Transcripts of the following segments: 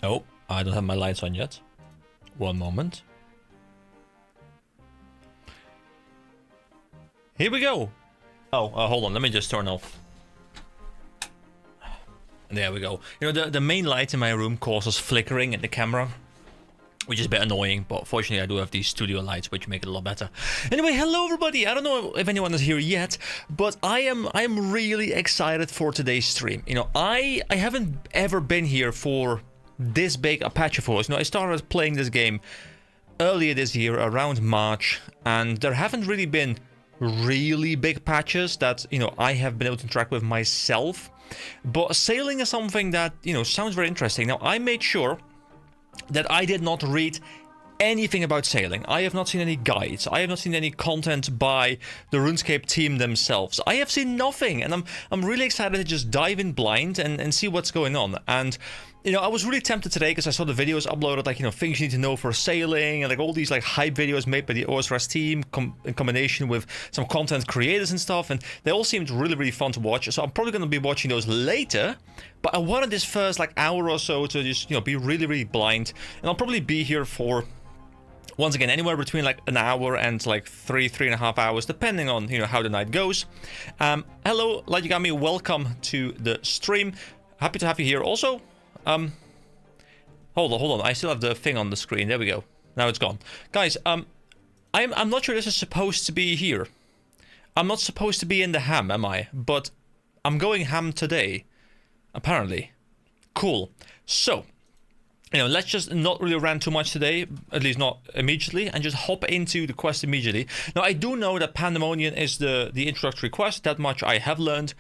Oh, I don't have my lights on yet. One moment. Here we go. Oh, hold on. Let me just turn off. There we go. You know, the main light in my room causes flickering in the camera, which is a bit annoying, but fortunately I do have these studio lights, which make it a lot better. Anyway, hello everybody. I don't know if anyone is here yet, but I am really excited for today's stream. You know, I haven't ever been here for this big a patch of OS. You know, I started playing this game earlier this year, around March, and there haven't really been really big patches that, you know, I have been able to interact with myself. But sailing is something that, you know, sounds very interesting. Now, I made sure that I did not read anything about sailing. I have not seen any guides. I have not seen any content by the RuneScape team themselves. I have seen nothing, and I'm really excited to just dive in blind and see what's going on. And you know, I was really tempted today because I saw the videos uploaded, like, you know, things you need to know for sailing, and like all these like hype videos made by the OSRS team in combination with some content creators and stuff, and they all seemed really fun to watch. So I'm probably going to be watching those later, but I wanted this first like hour or so to just, you know, be really blind, and I'll probably be here for, once again, anywhere between like an hour and like 3.5 hours, depending on, you know, how the night goes. Hello, Light Yagami, welcome to the stream. Happy to have you here. Also, hold on, I still have the thing on the screen. There we go. Now it's gone. Guys, I'm not sure this is supposed to be here. I'm not supposed to be in the ham, am I? But I'm going ham today, apparently. Cool. So, you know, let's just not really rant too much today, at least not immediately, and just hop into the quest immediately. Now, I do know that Pandemonium is the introductory quest, that much I have learned,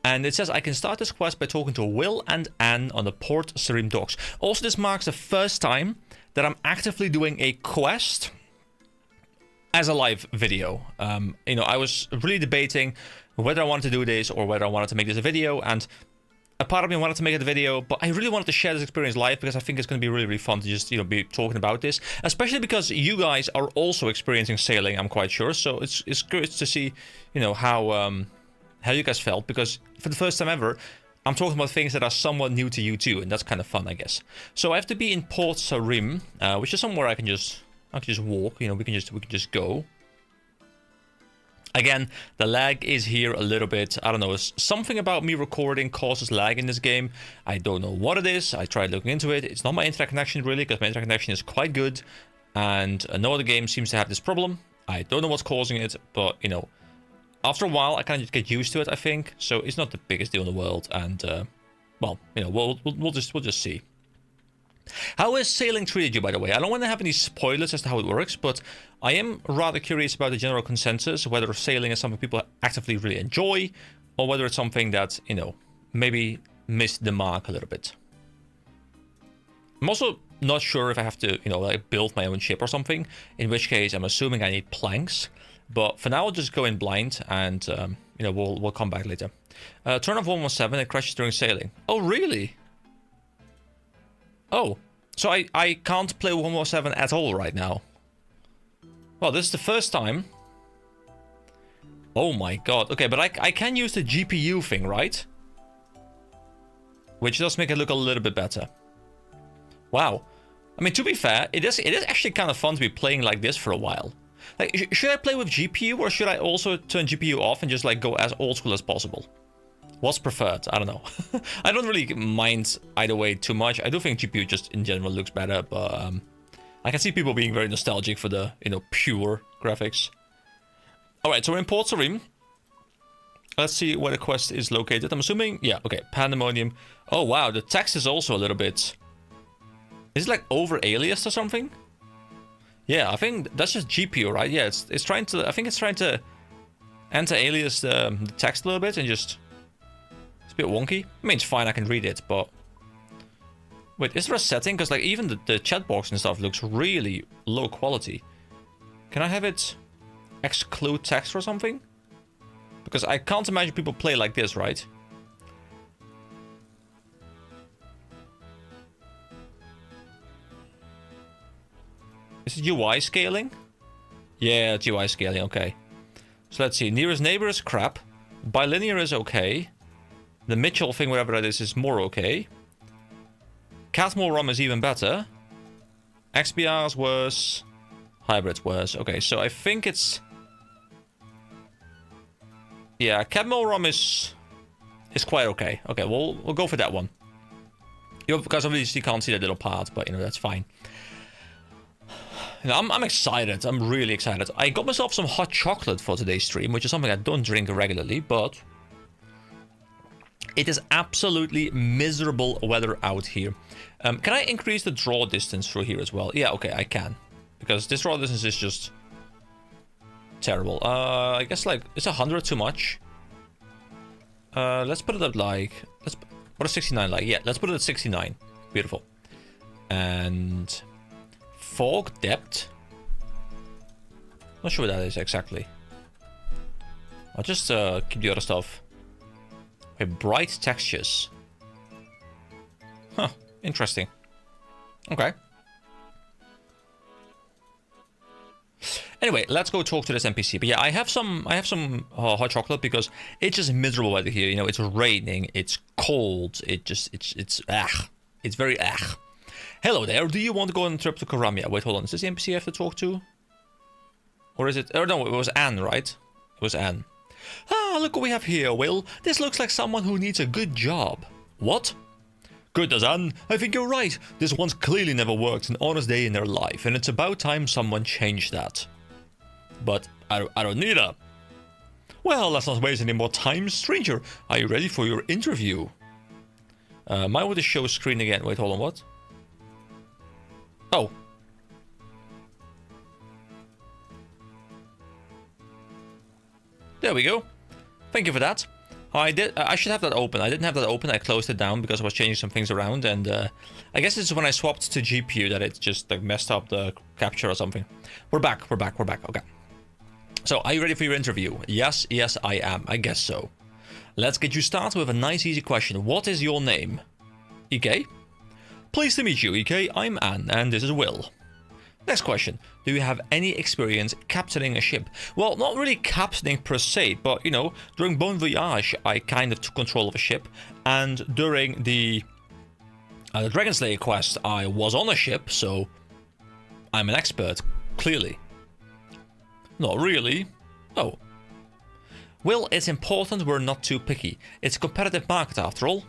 and it says I can start this quest by talking to Will and Anne on the Port Sarim docks. Also, this marks the first time that I'm actively doing a quest as a live video. You know, I was really debating whether I wanted to do this or whether I wanted to make this a video, and a part of me wanted to make it a video, but I really wanted to share this experience live because I think it's going to be really fun to just, you know, be talking about this, especially because you guys are also experiencing sailing, I'm quite sure. So it's good to see, you know, how you guys felt, because for the first time ever, I'm talking about things that are somewhat new to you too, and that's kind of fun, I guess. So I have to be in Port Sarim, which is somewhere I can just walk. You know, we can just go. Again, the lag is here a little bit. I don't know, something about me recording causes lag in this game. I don't know what it is. I tried looking into it. It's not my internet connection really, because my internet connection is quite good, and no other game seems to have this problem. I don't know what's causing it, but you know, after a while I kind of just get used to it, I think. So it's not the biggest deal in the world, and well, you know, we'll just see. How has sailing treated you, by the way? I don't want to have any spoilers as to how it works, but I am rather curious about the general consensus, whether sailing is something people actively really enjoy, or whether it's something that, you know, maybe missed the mark a little bit. I'm also not sure if I have to, you know, like build my own ship or something, in which case I'm assuming I need planks. But for now, I'll just go in blind, and you know, we'll come back later. Turn off 117, it crashes during sailing. Oh, really? Oh, so I can't play 117 at all right now. Well, this is the first time. Oh my god. Okay, but I can use the GPU thing, right? Which does make it look a little bit better. Wow. I mean, to be fair, it is actually kind of fun to be playing like this for a while. Like, should I play with GPU, or should I also turn GPU off and just like go as old school as possible? What's preferred? I don't know. I don't really mind either way too much. I do think GPU just in general looks better, but I can see people being very nostalgic for the, you know, pure graphics. Alright, so we're in Port Sarim. Let's see where the quest is located. I'm assuming, yeah, okay, Pandemonium. Oh wow, the text is also a little bit... Is it like over-aliased or something? Yeah, I think that's just GPU, right? Yeah, it's trying to... I think it's trying to anti-alias the text a little bit and just... It's a bit wonky. I mean, it's fine, I can read it, but... Wait, is there a setting? Because like even the chat box and stuff looks really low quality. Can I have it exclude text or something? Because I can't imagine people play like this, right? Is it UI scaling? Yeah, it's UI scaling, okay. So let's see, nearest neighbor is crap. Bilinear is okay. The Mitchell thing, whatever that is more okay. Catmull rum is even better. XBR's worse. Hybrid's worse. Okay, so I think it's... Yeah, Catmull rum is quite okay. Okay, we'll go for that one. Because obviously you can't see that little part, but that's fine. I'm excited. I'm really excited. I got myself some hot chocolate for today's stream, which is something I don't drink regularly, but it is absolutely miserable weather out here. Can I increase the draw distance through here as well? Yeah, okay, I can. Because this draw distance is just terrible. I guess, like, is 100 too much? Let's put it at, like... What is 69 like? Yeah, let's put it at 69. Beautiful. And... Fog depth? Not sure what that is exactly. I'll just keep the other stuff. Okay, bright textures. Huh, interesting. Okay. Anyway, let's go talk to this NPC. But yeah, I have some hot chocolate because it's just miserable weather here. It's raining, it's cold, it's very Hello there, do you want to go on a trip to Karamia? Wait, hold on, is this the NPC I have to talk to? Or is it... Oh no, it was Anne, right? It was Anne. Ah, look what we have here, Will. This looks like someone who needs a good job. What? Goodness, Anne, I think you're right. This one's clearly never worked an honest day in their life, and it's about time someone changed that. But I don't need her. Well, let's not waste any more time, stranger. Are you ready for your interview? Mine with the show screen again. Wait, hold on, what? Oh. There we go. Thank you for that. I should have that open. I didn't have that open. I closed it down because I was changing some things around, and I guess it's when I swapped to GPU that it just like messed up the capture or something. We're back. Okay. So, are you ready for your interview? Yes, I am. I guess so. Let's get you started with a nice easy question. What is your name? EK? Pleased to meet you, EK. I'm Anne, and this is Will. Next question. Do you have any experience captaining a ship? Well, not really captaining per se, but, during Bon Voyage, I kind of took control of a ship, and during the Dragon Slayer quest, I was on a ship, so I'm an expert, clearly. Not really. Oh. Will, it's important we're not too picky. It's a competitive market after all.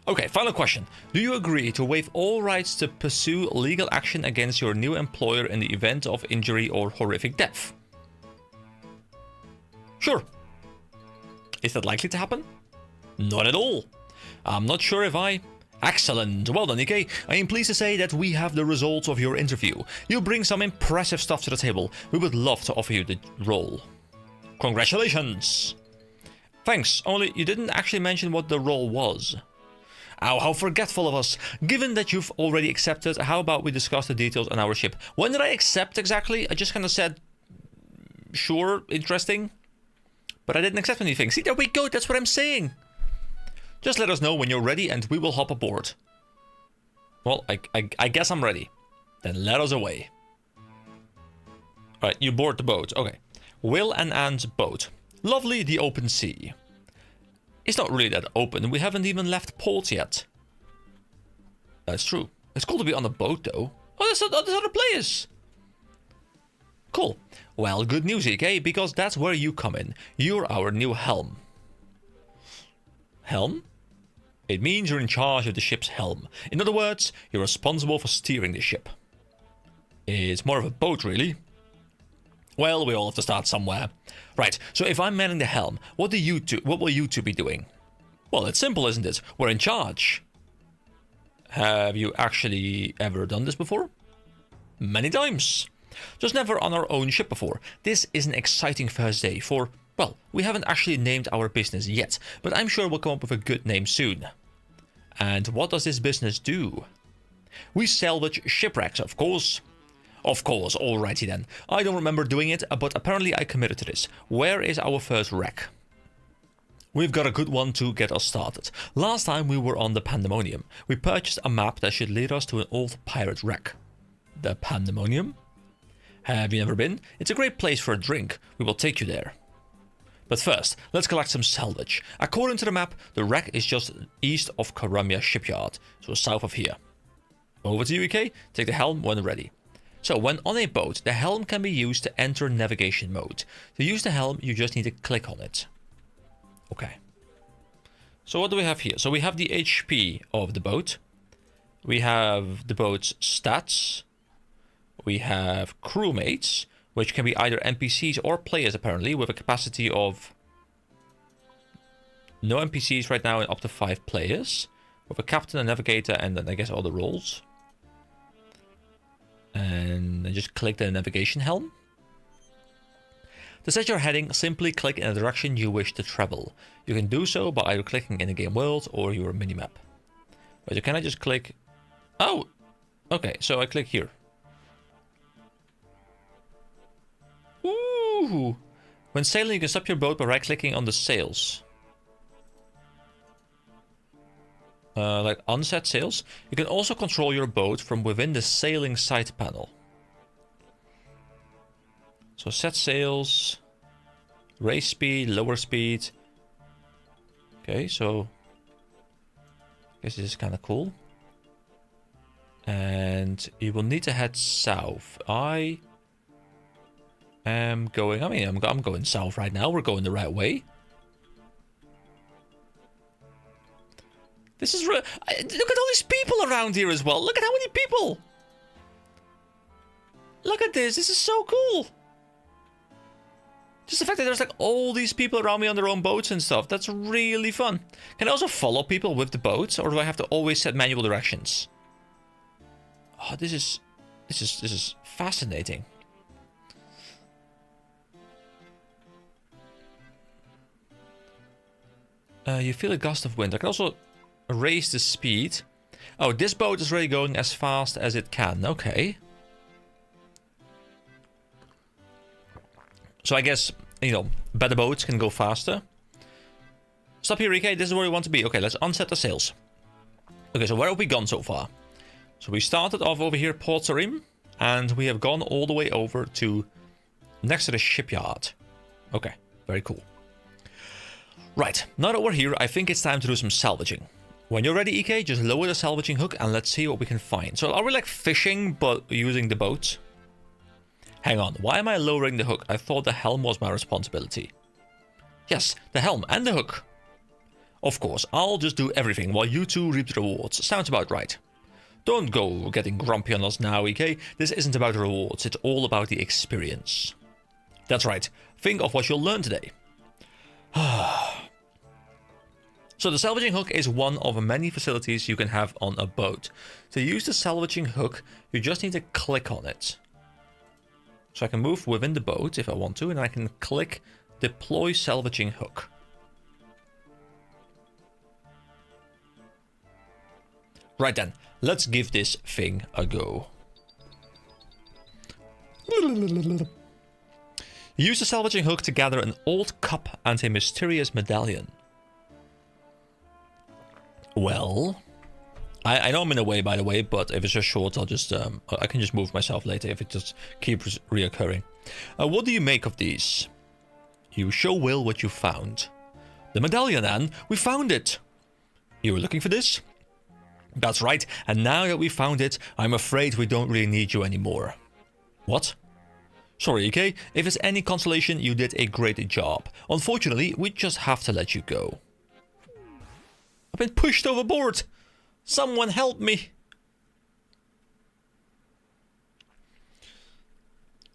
Okay, final question. Do you agree to waive all rights to pursue legal action against your new employer in the event of injury or horrific death? Sure. Is that likely to happen? Not at all. I'm not sure if I... Excellent. Well done, EK. I am pleased to say that we have the results of your interview. You bring some impressive stuff to the table. We would love to offer you the role. Congratulations. Thanks, only you didn't actually mention what the role was. Oh, how forgetful of us. Given that you've already accepted, how about we discuss the details on our ship? When did I accept exactly? I just kind of said, sure, interesting. But I didn't accept anything. See, there we go. That's what I'm saying. Just let us know when you're ready and we will hop aboard. Well, I guess I'm ready. Then let us away. Alright, you board the boat. Okay. Will and Anne's boat. Lovely, the open sea. It's not really that open. We haven't even left port yet. That's true. It's cool to be on a boat, though. Oh, there's other players. Cool. Well, good news, EK, because that's where you come in. You're our new helm. Helm? It means you're in charge of the ship's helm. In other words, you're responsible for steering the ship. It's more of a boat, really. Well, we all have to start somewhere. Right, so if I'm manning the helm, what will you two be doing? Well, it's simple, isn't it? We're in charge. Have you actually ever done this before? Many times. Just never on our own ship before. This is an exciting first day for... Well, we haven't actually named our business yet, but I'm sure we'll come up with a good name soon. And what does this business do? We salvage shipwrecks, of course. Of course, alrighty then. I don't remember doing it, but apparently I committed to this. Where is our first wreck? We've got a good one to get us started. Last time we were on the Pandemonium. We purchased a map that should lead us to an old pirate wreck. The Pandemonium? Have you never been? It's a great place for a drink. We will take you there. But first, let's collect some salvage. According to the map, the wreck is just east of Karamia shipyard, so south of here. Over to you, EK. Take the helm when ready. So, when on a boat, the helm can be used to enter navigation mode. To use the helm, you just need to click on it. Okay. So what do we have here? So we have the HP of the boat. We have the boat's stats. We have crewmates, which can be either NPCs or players apparently, with a capacity of no NPCs right now and up to 5 players. With a captain, a navigator, and then I guess all the roles. And then just click the navigation helm. To set your heading, simply click in the direction you wish to travel. You can do so by either clicking in the game world or your minimap. But you cannot just click... Oh! Okay, so I click here. Ooh! When sailing, you can stop your boat by right-clicking on the sails. Like unset sails. You can also control your boat from within the sailing side panel. So set sails, raise speed, lower speed. Okay, so I guess this is kind of cool. And you will need to head south. I am going, I'm going south right now. We're going the right way. This is look at all these people around here as well. Look at how many people. Look at this. This is so cool. Just the fact that there's like all these people around me on their own boats and stuff. That's really fun. Can I also follow people with the boats, or do I have to always set manual directions? Oh, this is fascinating. You feel a gust of wind. I can also raise the speed. Oh, this boat is really going as fast as it can. Okay. So I guess, you know, better boats can go faster. Stop here, Rike. This is where we want to be. Okay, let's unset the sails. Okay, so where have we gone so far? So we started off over here, Port Sarim, and we have gone all the way over to next to the shipyard. Okay, very cool. Right, now that we're here, I think it's time to do some salvaging. When you're ready, EK, just lower the salvaging hook and let's see what we can find. So are we like fishing, but using the boat? Hang on, why am I lowering the hook? I thought the helm was my responsibility. Yes, the helm and the hook. Of course, I'll just do everything while you two reap the rewards. Sounds about right. Don't go getting grumpy on us now, EK. This isn't about the rewards, it's all about the experience. That's right, think of what you'll learn today. So the salvaging hook is one of many facilities you can have on a boat. To use the salvaging hook, you just need to click on it. So I can move within the boat if I want to, and I can click deploy salvaging hook. Right then, let's give this thing a go. Use the salvaging hook to gather an old cup and a mysterious medallion. Well, I know I'm in a way, by the way, but if it's just short, I'll just I can just move myself later if it just keeps reoccurring. What do you make of these? You show Will what you found. The medallion, Anne. We found it. You were looking for this? That's right, and now that we found it, I'm afraid we don't really need you anymore. What? Sorry, EK. If it's any consolation, you did a great job. Unfortunately, we just have to let you go. I've been pushed overboard. Someone help me.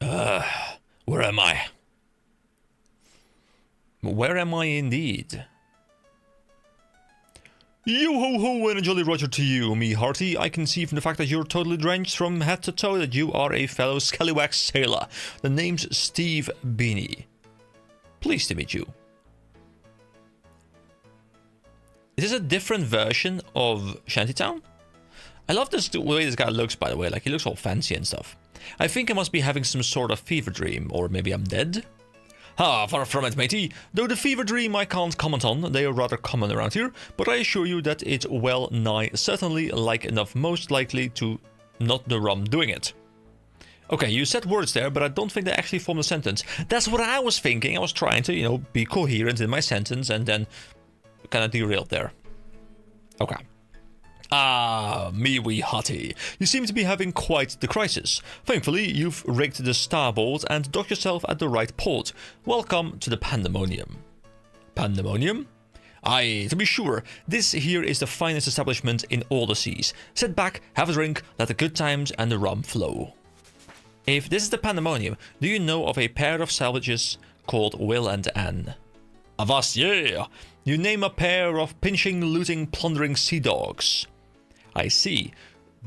Where am I? Where am I indeed? Yo ho ho and a jolly roger to you, me hearty. I can see from the fact that you're totally drenched from head to toe that you are a fellow scallywag sailor. The name's Steve Beanie. Pleased to meet you. Is this a different version of Shantytown? I love the way this guy looks, by the way. Like, he looks all fancy and stuff. I think I must be having some sort of fever dream, or maybe I'm dead. Ah, far from it, matey. Though the fever dream I can't comment on, they are rather common around here, but I assure you that it's well nigh certainly like enough most likely to not the rum doing it. Okay, you said words there, but I don't think they actually form a sentence. That's what I was thinking. I was trying to, you know, be coherent in my sentence and then kind of derailed there. Okay. Ah, me wee hottie. You seem to be having quite the crisis. Thankfully, you've rigged the starboard and docked yourself at the right port. Welcome to the Pandemonium. Pandemonium? Aye, to be sure, this here is the finest establishment in all the seas. Sit back, have a drink, let the good times and the rum flow. If this is the Pandemonium, do you know of a pair of salvages called Will and Anne? Avast, yeah! You name a pair of pinching, looting, plundering sea dogs. I see.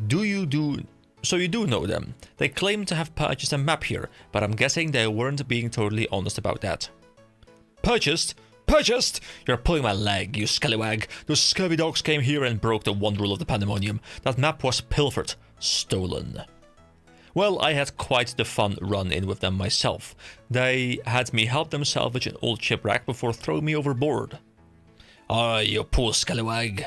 So you do know them. They claim to have purchased a map here, but I'm guessing they weren't being totally honest about that. Purchased? Purchased? You're pulling my leg, you scallywag. Those scurvy dogs came here and broke the one rule of the Pandemonium. That map was pilfered. Stolen. Well, I had quite the fun run-in with them myself. They had me help them salvage an old shipwreck before throwing me overboard. Ah, you poor scallywag.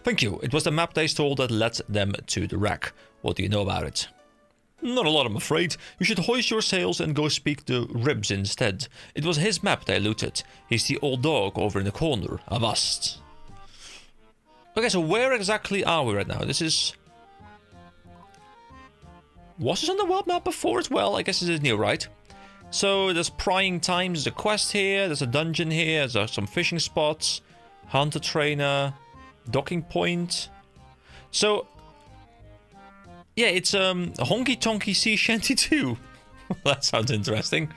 Thank you. It was the map they stole that led them to the wreck. What do you know about it? Not a lot, I'm afraid. You should hoist your sails and go speak to Ribs instead. It was his map they looted. He's the old dog over in the corner. Avast. Okay, so where exactly are we right now? This is... Was this on the world map before as well? I guess this is new, right? So there's prying times, there's a quest here, there's a dungeon here, there's some fishing spots, hunter trainer, docking point. So yeah, it's a honky tonky sea shanty too. That sounds interesting.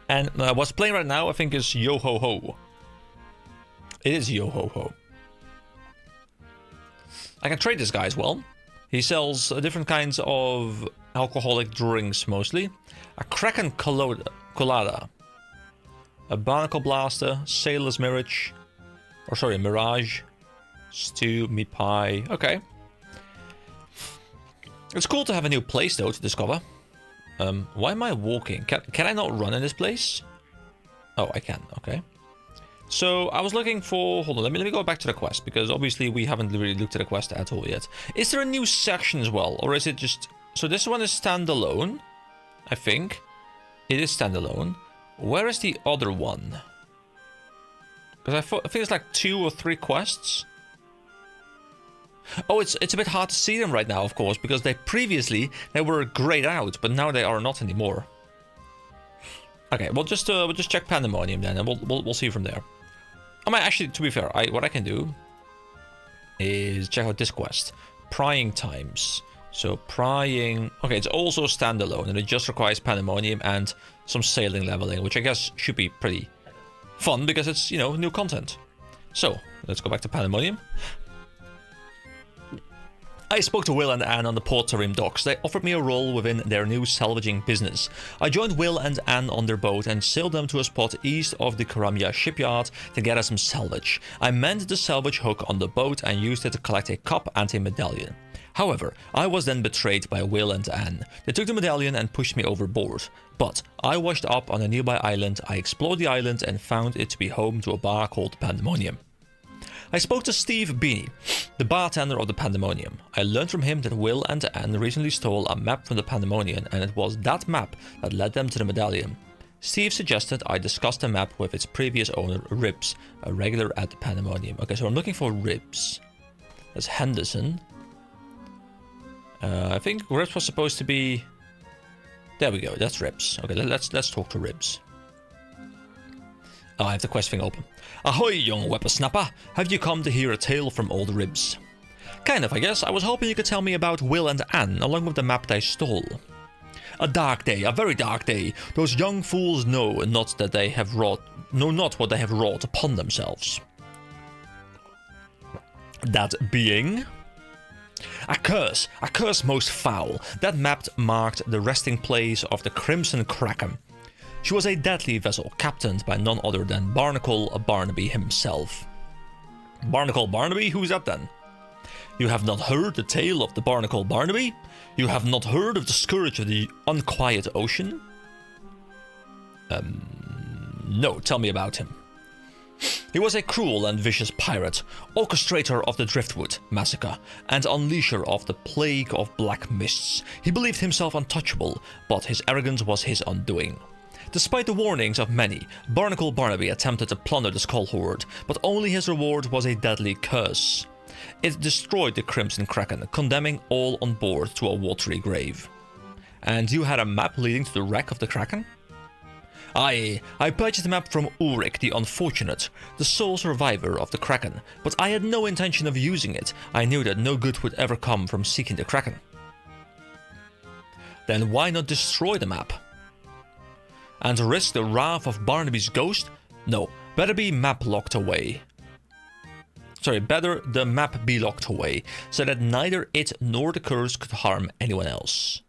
And what's playing right now, I think, is Yo Ho Ho. It is Yo Ho Ho. I can trade this guy as well. He sells different kinds of alcoholic drinks mostly. A Kraken Colada. A Barnacle Blaster. Sailor's Mirage. Or sorry, Mirage. Stew, meat pie. Okay. It's cool to have a new place though to discover. Why am I walking? Can I not run in this place? Oh, I can. Okay. So I was looking for... Hold on, let me go back to the quest, because obviously we haven't really looked at the quest at all yet. Is there a new section as well, or is it just... So this one is standalone, I think. It is standalone. Where is the other one? Because I think it's like 2 or 3 quests. Oh, it's a bit hard to see them right now, of course, because they were grayed out, but now they are not anymore. Okay, we'll just check Pandemonium then, and we'll see from there. I might actually, to be fair, what I can do is check out this quest, prying times. So prying, okay, it's also standalone, and it just requires Pandemonium and some sailing leveling, which I guess should be pretty fun because it's, you know, new content. So let's go back to Pandemonium. I spoke to Will and Anne on the Port Tarim docks. They offered me a role within their new salvaging business. I joined Will and Anne on their boat and sailed them to a spot east of the Karamia shipyard to gather some salvage. I manned the salvage hook on the boat and used it to collect a cup and a medallion. However, I was then betrayed by Will and Anne. They took the medallion and pushed me overboard. But I washed up on a nearby island. I explored the island and found it to be home to a bar called Pandemonium. I spoke to Steve Beanie, the bartender of the Pandemonium. I learned from him that Will and Anne recently stole a map from the Pandemonium, and it was that map that led them to the medallion. Steve suggested I discuss the map with its previous owner, Ribs, a regular at the Pandemonium. Okay, so I'm looking for Ribs. That's Henderson. I think Ribs was supposed to be... There we go, that's Ribs. Okay, let's talk to Ribs. Oh, I have the quest thing open. Ahoy, young whippersnapper! Have you come to hear a tale from old Ribs? Kind of, I guess. I was hoping you could tell me about Will and Anne, along with the map they stole. A dark day, a very dark day. Those young fools know not what they have wrought upon themselves. That being... A curse most foul. That map marked the resting place of the Crimson Kraken. She was a deadly vessel, captained by none other than Barnacle Barnaby himself. Barnacle Barnaby? Who's that then? You have not heard the tale of the Barnacle Barnaby? You have not heard of the scourge of the unquiet ocean? No, tell me about him. He was a cruel and vicious pirate, orchestrator of the Driftwood massacre, and unleasher of the plague of black mists. He believed himself untouchable, but his arrogance was his undoing. Despite the warnings of many, Barnacle Barnaby attempted to plunder the Skull Hoard, but only his reward was a deadly curse. It destroyed the Crimson Kraken, condemning all on board to a watery grave. And you had a map leading to the wreck of the Kraken? Aye, I purchased a map from Ulrich the Unfortunate, the sole survivor of the Kraken, but I had no intention of using it. I knew that no good would ever come from seeking the Kraken. Then why not destroy the map? And risk the wrath of Barnaby's ghost? No, better be map locked away. Sorry, better the map be locked away, so that neither it nor the curse could harm anyone else.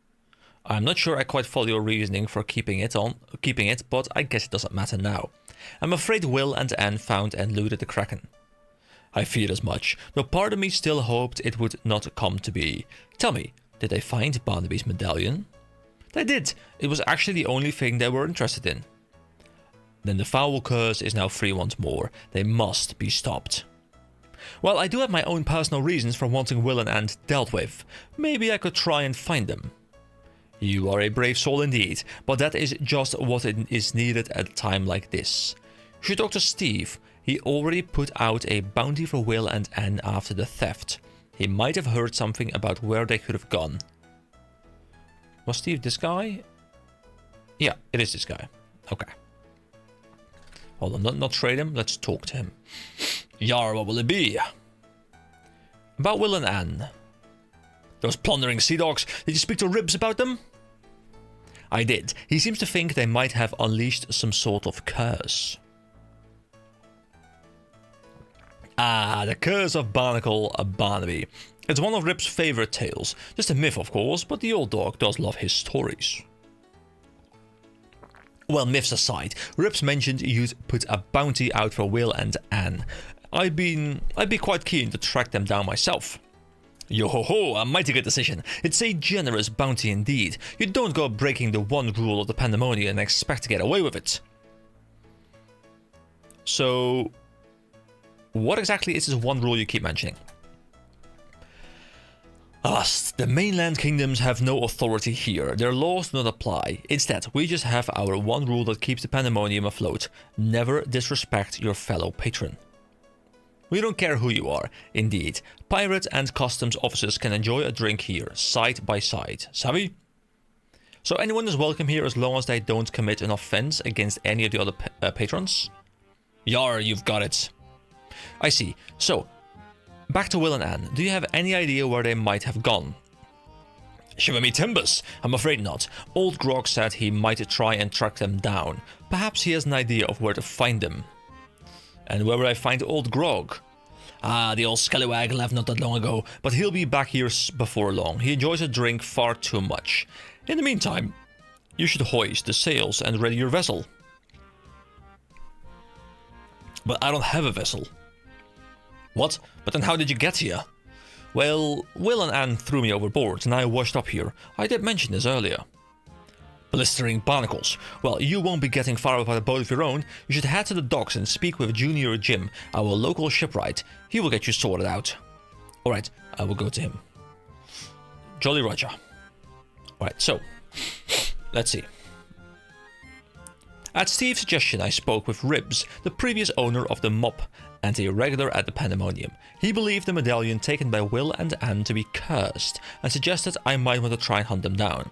I'm not sure I quite follow your reasoning for keeping it, but I guess it doesn't matter now. I'm afraid Will and Anne found and looted the Kraken. I feared as much, though part of me still hoped it would not come to be. Tell me, did they find Barnaby's medallion? They did. It was actually the only thing they were interested in. Then the foul curse is now free once more. They must be stopped. Well, I do have my own personal reasons for wanting Will and Anne dealt with. Maybe I could try and find them. You are a brave soul indeed, but that is just what is needed at a time like this. You should talk to Steve. He already put out a bounty for Will and Anne after the theft. He might have heard something about where they could have gone. Was Steve this guy? Yeah, it is this guy. Okay. Hold on, not trade him. Let's talk to him. Yar, what will it be? About Will and Anne. Those plundering sea dogs. Did you speak to Ribs about them? I did. He seems to think they might have unleashed some sort of curse. Ah, the curse of Barnacle Barnaby. It's one of Rib's favorite tales. Just a myth, of course, but the old dog does love his stories. Well, myths aside, Ribs mentioned you'd put a bounty out for Will and Anne. I'd be quite keen to track them down myself. Yo-ho-ho, a mighty good decision. It's a generous bounty indeed. You don't go breaking the one rule of the Pandemonium and expect to get away with it. So, what exactly is this one rule you keep mentioning? The mainland kingdoms have no authority here. Their laws do not apply. Instead, we just have our one rule that keeps the Pandemonium afloat. Never disrespect your fellow patron. We don't care who you are. Indeed, pirate and customs officers can enjoy a drink here, side by side. Savvy? So anyone is welcome here as long as they don't commit an offense against any of the other patrons? Yar, you've got it. I see. So, back to Will and Anne. Do you have any idea where they might have gone? Shiver me timbers. I'm afraid not. Old Grog said he might try and track them down. Perhaps he has an idea of where to find them. And where would I find old Grog? Ah, the old scallywag left not that long ago, but he'll be back here before long. He enjoys a drink far too much. In the meantime, you should hoist the sails and ready your vessel. But I don't have a vessel. What? But then how did you get here? Well, Will and Anne threw me overboard and I washed up here. I did mention this earlier. Blistering barnacles. Well, you won't be getting far without a boat of your own. You should head to the docks and speak with Junior Jim, our local shipwright. He will get you sorted out. Alright, I will go to him. Jolly Roger. Alright, so, let's see. At Steve's suggestion, I spoke with Ribs, the previous owner of the Mop, and a regular at the Pandemonium. He believed the medallion taken by Will and Anne to be cursed, and suggested I might want to try and hunt them down.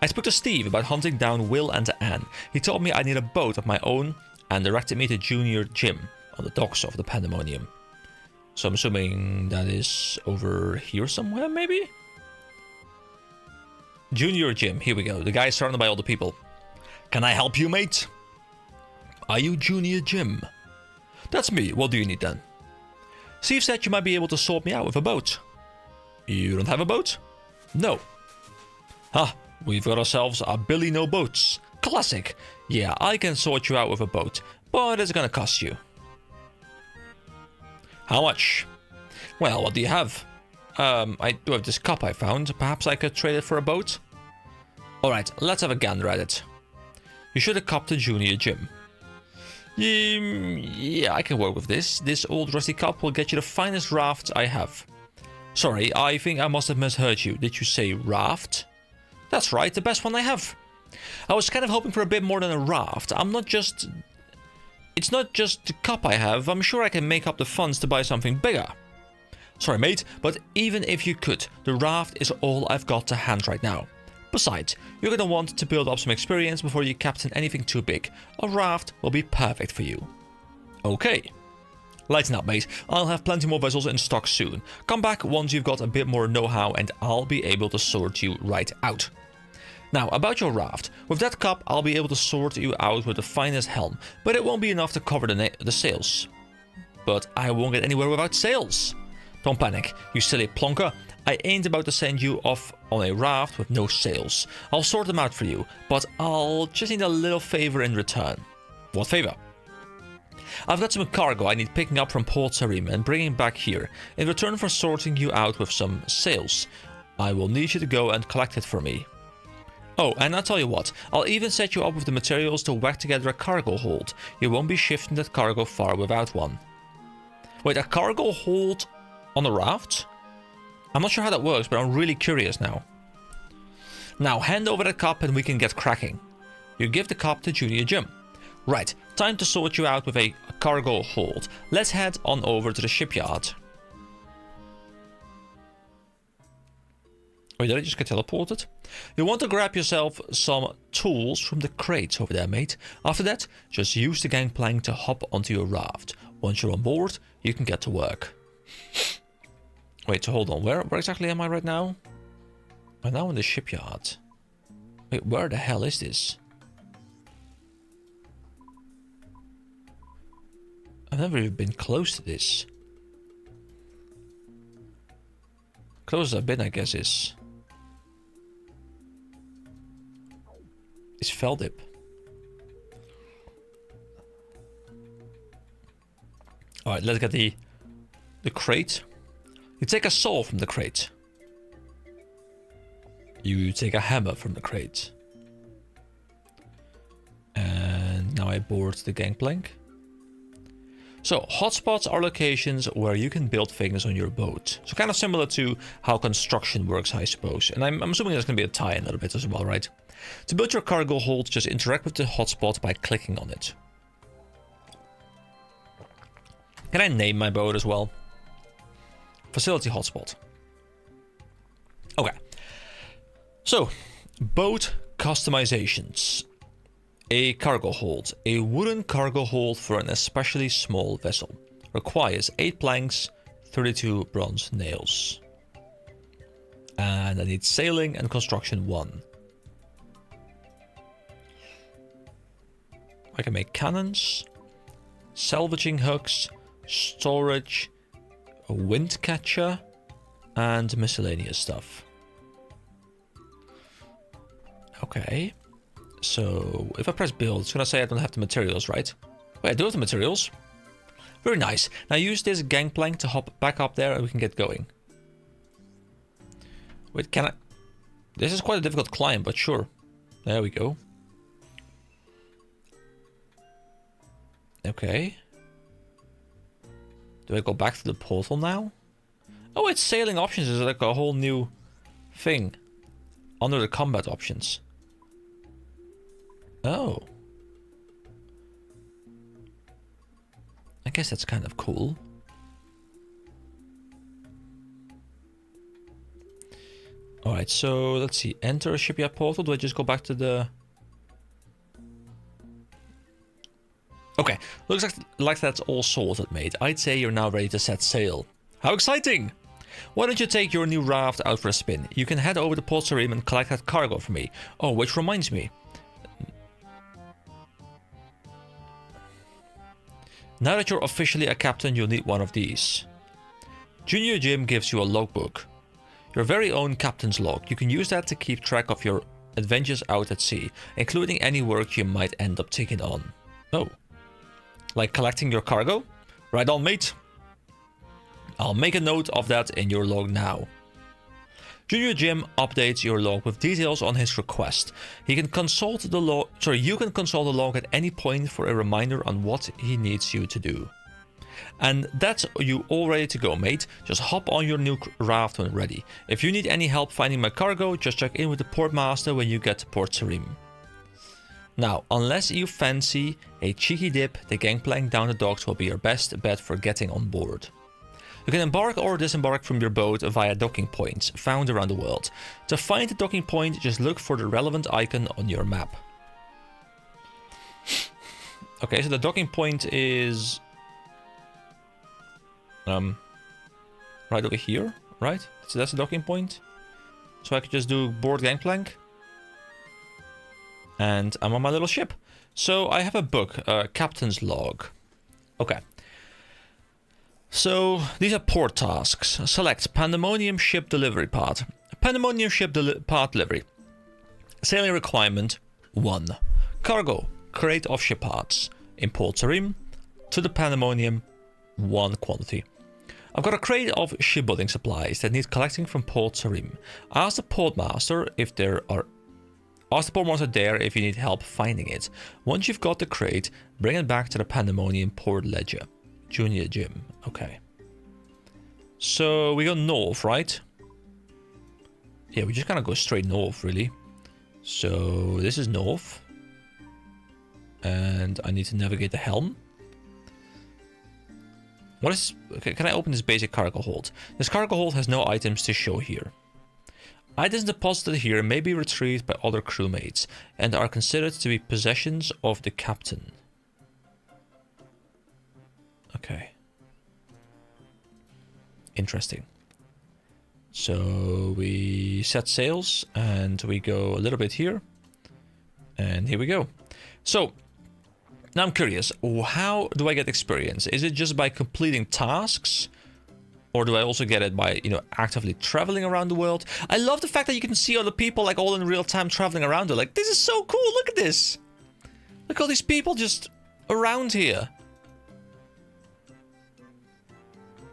I spoke to Steve about hunting down Will and Anne. He told me I need a boat of my own and directed me to Junior Jim on the docks of the Pandemonium. So I'm assuming that is over here somewhere, maybe? Junior Jim, here we go. The guy surrounded by all the people. Can I help you, mate? Are you Junior Jim? That's me. What do you need then? Steve said you might be able to sort me out with a boat. You don't have a boat? No. Ha! We've got ourselves a Billy No Boats. Classic. Yeah, I can sort you out with a boat, but it's gonna cost you. How much? Well, what do you have? I do have this cup I found. Perhaps I could trade it for a boat? Alright, let's have a gander at it. You should have cup to Junior Jim. Yeah, I can work with this. This old rusty cup will get you the finest raft I have. Sorry, I think I must have misheard you. Did you say raft? That's right, the best one I have. I was kind of hoping for a bit more than a raft. It's not just the cup I have. I'm sure I can make up the funds to buy something bigger. Sorry, mate, but even if you could, the raft is all I've got to hand right now. Besides, you're gonna want to build up some experience before you captain anything too big. A raft will be perfect for you. Okay. Lighten up, mate. I'll have plenty more vessels in stock soon. Come back once you've got a bit more know-how and I'll be able to sort you right out. Now, about your raft. With that cup, I'll be able to sort you out with the finest helm, but it won't be enough to cover the sails. But I won't get anywhere without sails. Don't panic, you silly plonker. I ain't about to send you off on a raft with no sails. I'll sort them out for you, but I'll just need a little favor in return. What favor? I've got some cargo I need picking up from Port Sarim and bringing back here, in return for sorting you out with some sails. I will need you to go and collect it for me. Oh, and I'll tell you what, I'll even set you up with the materials to whack together a cargo hold. You won't be shifting that cargo far without one. Wait, a cargo hold on a raft? I'm not sure how that works, but I'm really curious now. Now, hand over that cup and we can get cracking. You give the cup to Junior Jim. Right, time to sort you out with a cargo hold. Let's head on over to the shipyard. Wait, did I just get teleported? You want to grab yourself some tools from the crates over there, mate. After that, just use the gangplank to hop onto your raft. Once you're on board, you can get to work. Wait, so hold on. Where exactly am I right now? I'm now in the shipyard. Wait, where the hell is this? I've never even been close to this. Closest I've been, I guess, is Veldip. Alright, let's get the crate. You take a saw from the crate. You take a hammer from the crate. And now I board the gangplank. So, hotspots are locations where you can build things on your boat. So kind of similar to how construction works, I suppose. And I'm assuming there's going to be a tie in a little bit as well, right? To build your cargo hold, just interact with the hotspot by clicking on it. Can I name my boat as well? Facility hotspot. Okay. So, boat customizations. A cargo hold. A wooden cargo hold for an especially small vessel. Requires 8 planks, 32 bronze nails. And I need sailing and construction 1. I can make cannons, salvaging hooks, storage, a wind catcher, and miscellaneous stuff. Okay. So, if I press build, it's gonna say I don't have the materials, right? Wait, I do have the materials. Very nice. Now use this gangplank to hop back up there and we can get going. Wait, can I? This is quite a difficult climb, but sure. There we go. Okay. Do I go back to the portal now? Oh, it's sailing options is like a whole new thing. Under the combat options. Oh. I guess that's kind of cool. Alright, so let's see. Enter a shipyard portal. Do I just go back to the... Okay, looks like that's all sorted, mate. I'd say you're now ready to set sail. How exciting! Why don't you take your new raft out for a spin? You can head over to Port Sarim and collect that cargo for me. Oh, which reminds me. Now that you're officially a captain, you'll need one of these. Junior Jim gives you a logbook. Your very own captain's log. You can use that to keep track of your adventures out at sea, including any work you might end up taking on. Oh. Like collecting your cargo? Right on, mate. I'll make a note of that in your log now. Junior Jim updates your log with details on his request. He can consult the log. Sorry, you can consult the log at any point for a reminder on what he needs you to do. And that's you all ready to go, mate. Just hop on your new raft when ready. If you need any help finding my cargo, just check in with the portmaster when you get to Port Sarim. Now, unless you fancy a cheeky dip, the gangplank down the docks will be your best bet for getting on board. You can embark or disembark from your boat via docking points found around the world. To find the docking point, just look for the relevant icon on your map. Okay, so the docking point is right over here, right? So that's the docking point. So I could just do board gangplank. And I'm on my little ship. So I have a book, Captain's Log. Okay. So these are port tasks. Select Pandemonium Ship Delivery Part. Pandemonium Ship Part Delivery. Sailing requirement 1. Cargo. Crate of ship parts. In Port Sarim. To the Pandemonium. 1 quantity. I've got a crate of shipbuilding supplies that need collecting from Port Sarim. Ask the portmaster if there are... Ask the portmaster there if you need help finding it. Once you've got the crate, bring it back to the Pandemonium Port Ledger. Junior Jim. Okay. So we go north, right? Yeah, we just kind of go straight north, really. So this is north. And I need to navigate the helm. What is... Okay, can I open this basic cargo hold? This cargo hold has no items to show here. Items deposited here may be retrieved by other crewmates and are considered to be possessions of the captain. Okay. Interesting. So we set sails and we go a little bit here. And here we go. So now I'm curious, how do I get experience? Is it just by completing tasks? Or do I also get it by, you know, actively traveling around the world? I love the fact that you can see other people like all in real time traveling around it. Like, this is so cool. Look at this. Look at all these people just around here.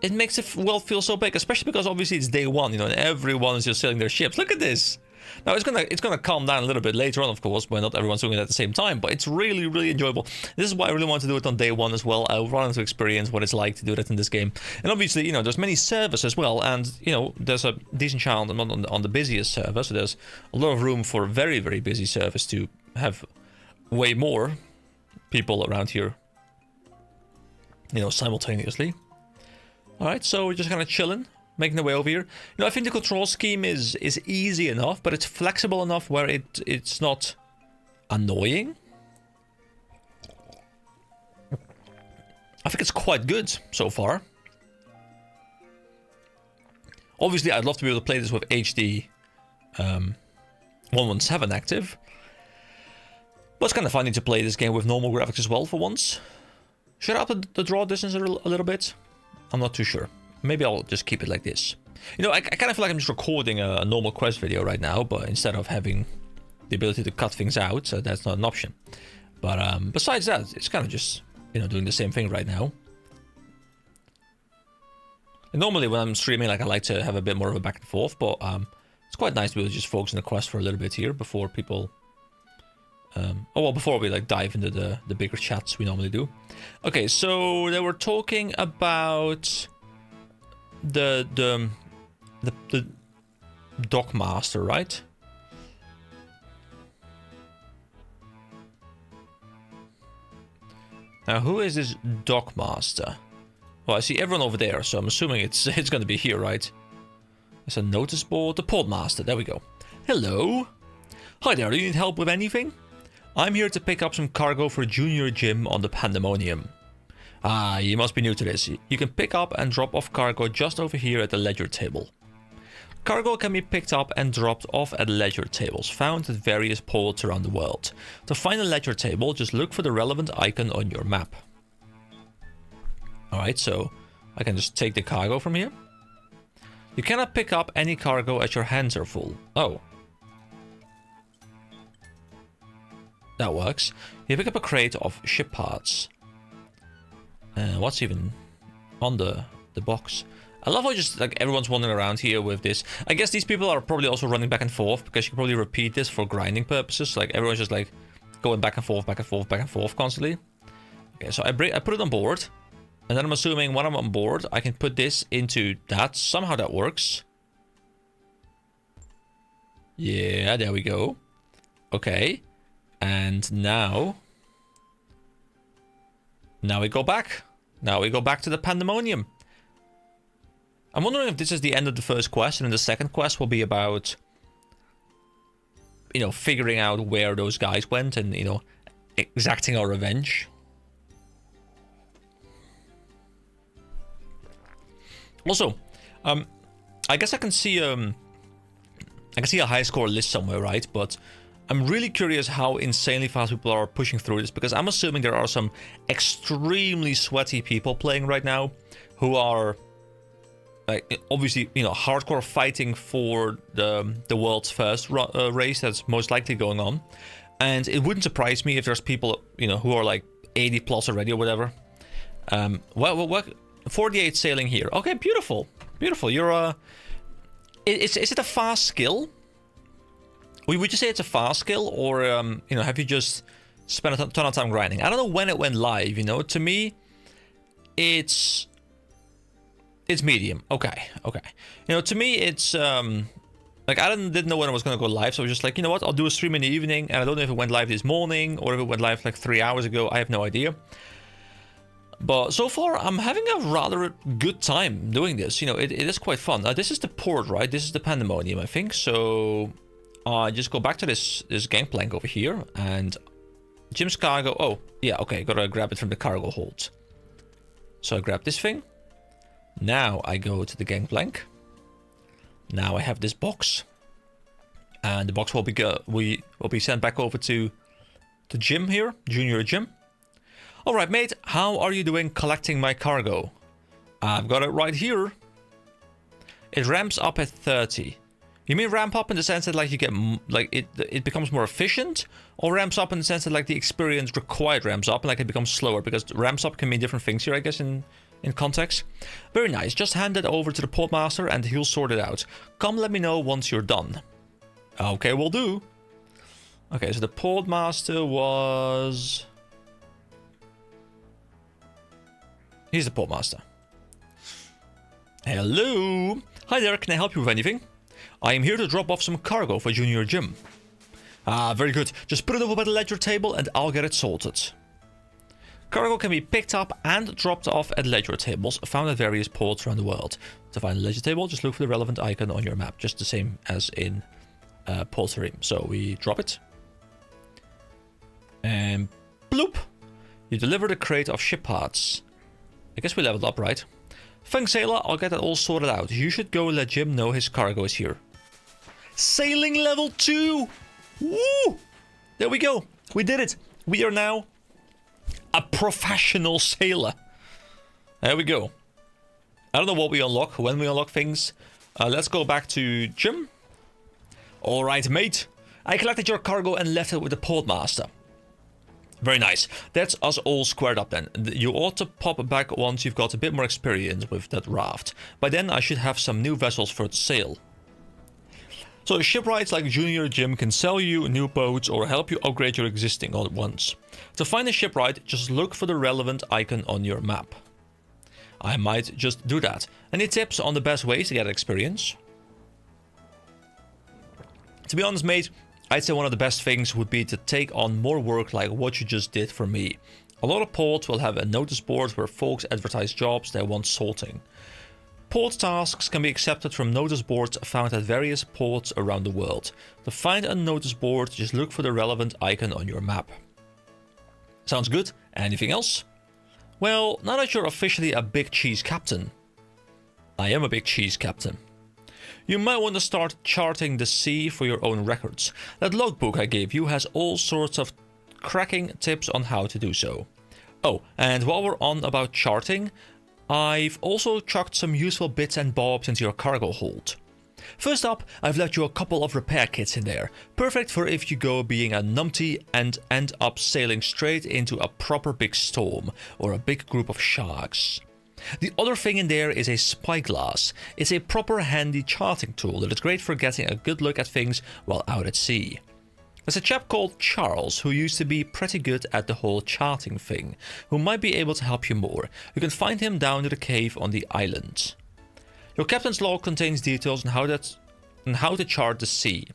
It makes the world feel so big, especially because obviously it's day one, you know, and everyone is just sailing their ships. Look at this. Now it's gonna calm down a little bit later on, of course, when not everyone's doing it at the same time, but it's really, really enjoyable. This is why I really want to do it on day one as well. I wanted to experience what it's like to do that in this game. And obviously, you know, there's many servers as well, and, you know, there's a decent chance I'm on the busiest server, so there's a lot of room for very, very busy servers to have way more people around here, you know, simultaneously. Alright, so we're just kind of chilling, making the way over here. You know, I think the control scheme is easy enough, but it's flexible enough where it's not annoying. I think it's quite good so far. Obviously, I'd love to be able to play this with HD 117 active. But it's kind of funny to play this game with normal graphics as well for once. Should I up the draw distance a little bit? I'm not too sure. Maybe I'll just keep it like this. You know, I kind of feel like I'm just recording a normal quest video right now, but instead of having the ability to cut things out, so that's not an option. But besides that, it's kind of just, you know, doing the same thing right now. And normally when I'm streaming, like, I like to have a bit more of a back and forth, but it's quite nice to be able to just focus on the quest for a little bit here before people... before we like dive into the bigger chats we normally do. Okay, so they were talking about the dockmaster, right? Now, who is this dockmaster? Well, I see everyone over there, so I'm assuming it's going to be here, right? There's a notice board. The portmaster. There we go. Hello. Hi there. Do you need help with anything? I'm here to pick up some cargo for Junior Jim on the Pandemonium. Ah, you must be new to this. You can pick up and drop off cargo just over here at the ledger table. Cargo can be picked up and dropped off at ledger tables found at various ports around the world. To find a ledger table, just look for the relevant icon on your map. Alright, so I can just take the cargo from here. You cannot pick up any cargo as your hands are full. Oh. That works. You pick up a crate of ship parts. What's even on the box? I love how just like everyone's wandering around here with this. I guess these people are probably also running back and forth because you can probably repeat this for grinding purposes. Like everyone's just like going back and forth, back and forth, back and forth constantly. Okay, so I put it on board. And then I'm assuming when I'm on board, I can put this into that. Somehow that works. Yeah, there we go. Okay. And now we go back. Now we go back to the pandemonium. I'm wondering if this is the end of the first quest, and then the second quest will be about, you know, figuring out where those guys went and, you know, exacting our revenge. Also, I guess I can see a high score list somewhere, right? But I'm really curious how insanely fast people are pushing through this, because I'm assuming there are some extremely sweaty people playing right now who are, like, obviously, you know, hardcore fighting for the world's first race that's most likely going on. And it wouldn't surprise me if there's people, you know, who are like 80 plus already or whatever. Well, 48 sailing here. Okay, beautiful. Beautiful. You're is it a fast skill? Would you say it's a fast skill, or you know, have you just spent a ton of time grinding? I don't know when it went live, you know. To me, it's medium. Okay. You know, to me, it's like I didn't know when it was gonna go live, so I was just like, you know what, I'll do a stream in the evening, and I don't know if it went live this morning or if it went live like 3 hours ago. I have no idea. But so far, I'm having a rather good time doing this. You know, it is quite fun. This is the port, right? This is the pandemonium, I think. So just go back to this gangplank over here, and Jim's cargo. Oh, yeah, okay, gotta grab it from the cargo hold. So I grab this thing. Now I go to the gangplank. Now I have this box, and the box will be sent back over to Jim here, Junior Jim. All right, mate. How are you doing collecting my cargo? I've got it right here. It ramps up at 30. You mean ramp up in the sense that like you get like it becomes more efficient, or ramps up in the sense that like the experience required ramps up and like it becomes slower? Because ramps up can mean different things here, I guess, in context. Very nice. Just hand it over to the portmaster and he'll sort it out. Come let me know once you're done. Okay, will do. Okay, so the portmaster was... He's the portmaster. Hello. Hi there, can I help you with anything? I am here to drop off some cargo for Junior Jim. Ah, very good. Just put it over by the ledger table and I'll get it sorted. Cargo can be picked up and dropped off at ledger tables found at various ports around the world. To find a ledger table, just look for the relevant icon on your map, just the same as in Port 3. So we drop it. And bloop! You deliver the crate of ship parts. I guess we leveled up, right? Thanks, sailor. I'll get that all sorted out. You should go let Jim know his cargo is here. Sailing level 2! Woo! There we go. We did it. We are now a professional sailor. There we go. I don't know what we unlock, when we unlock things. Let's go back to Jim. Alright, mate. I collected your cargo and left it with the portmaster. Very nice. That's us all squared up then. You ought to pop back once you've got a bit more experience with that raft. By then I should have some new vessels for it to sail. So shipwrights like Junior Jim can sell you new boats or help you upgrade your existing all at once. To find a shipwright, just look for the relevant icon on your map. I might just do that. Any tips on the best ways to get experience? To be honest, mate, I'd say one of the best things would be to take on more work like what you just did for me. A lot of ports will have a notice board where folks advertise jobs they want sorting. Port tasks can be accepted from notice boards found at various ports around the world. To find a notice board, just look for the relevant icon on your map. Sounds good. Anything else? Well, now that you're officially a big cheese captain. I am a big cheese captain. You might want to start charting the sea for your own records. That logbook I gave you has all sorts of cracking tips on how to do so. Oh, and while we're on about charting, I've also chucked some useful bits and bobs into your cargo hold. First up, I've left you a couple of repair kits in there, perfect for if you go being a numpty and end up sailing straight into a proper big storm or a big group of sharks. The other thing in there is a spyglass. It's a proper handy charting tool that is great for getting a good look at things while out at sea. There's a chap called Charles who used to be pretty good at the whole charting thing, who might be able to help you more. You can find him down in the cave on the island. Your captain's log contains details on how to chart the sea.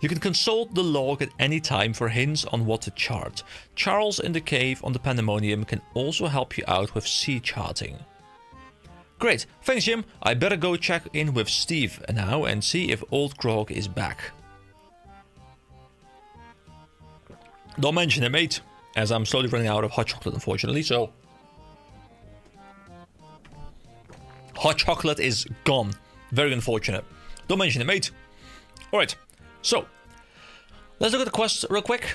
You can consult the log at any time for hints on what to chart. Charles in the cave on the Pandemonium can also help you out with sea charting. Great, thanks Jim. I better go check in with Steve now and see if old Grog is back. Don't mention it, mate, as I'm slowly running out of hot chocolate, unfortunately, so... Hot chocolate is gone. Very unfortunate. Don't mention it, mate. Alright, so... let's look at the quests real quick.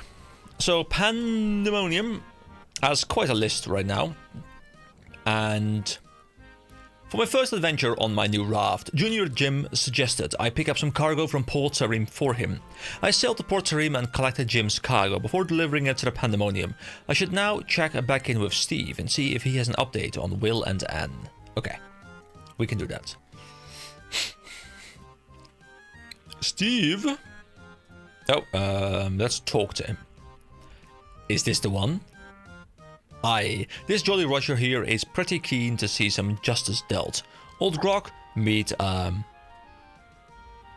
So, Pandemonium has quite a list right now. And... for my first adventure on my new raft, Junior Jim suggested I pick up some cargo from Port Sarim for him. I sailed to Port Sarim and collected Jim's cargo before delivering it to the Pandemonium. I should now check back in with Steve and see if he has an update on Will and Anne. Okay, we can do that. Steve? Oh, let's talk to him. Is this the one? Aye, this Jolly Roger here is pretty keen to see some justice dealt. Old Grog, meet,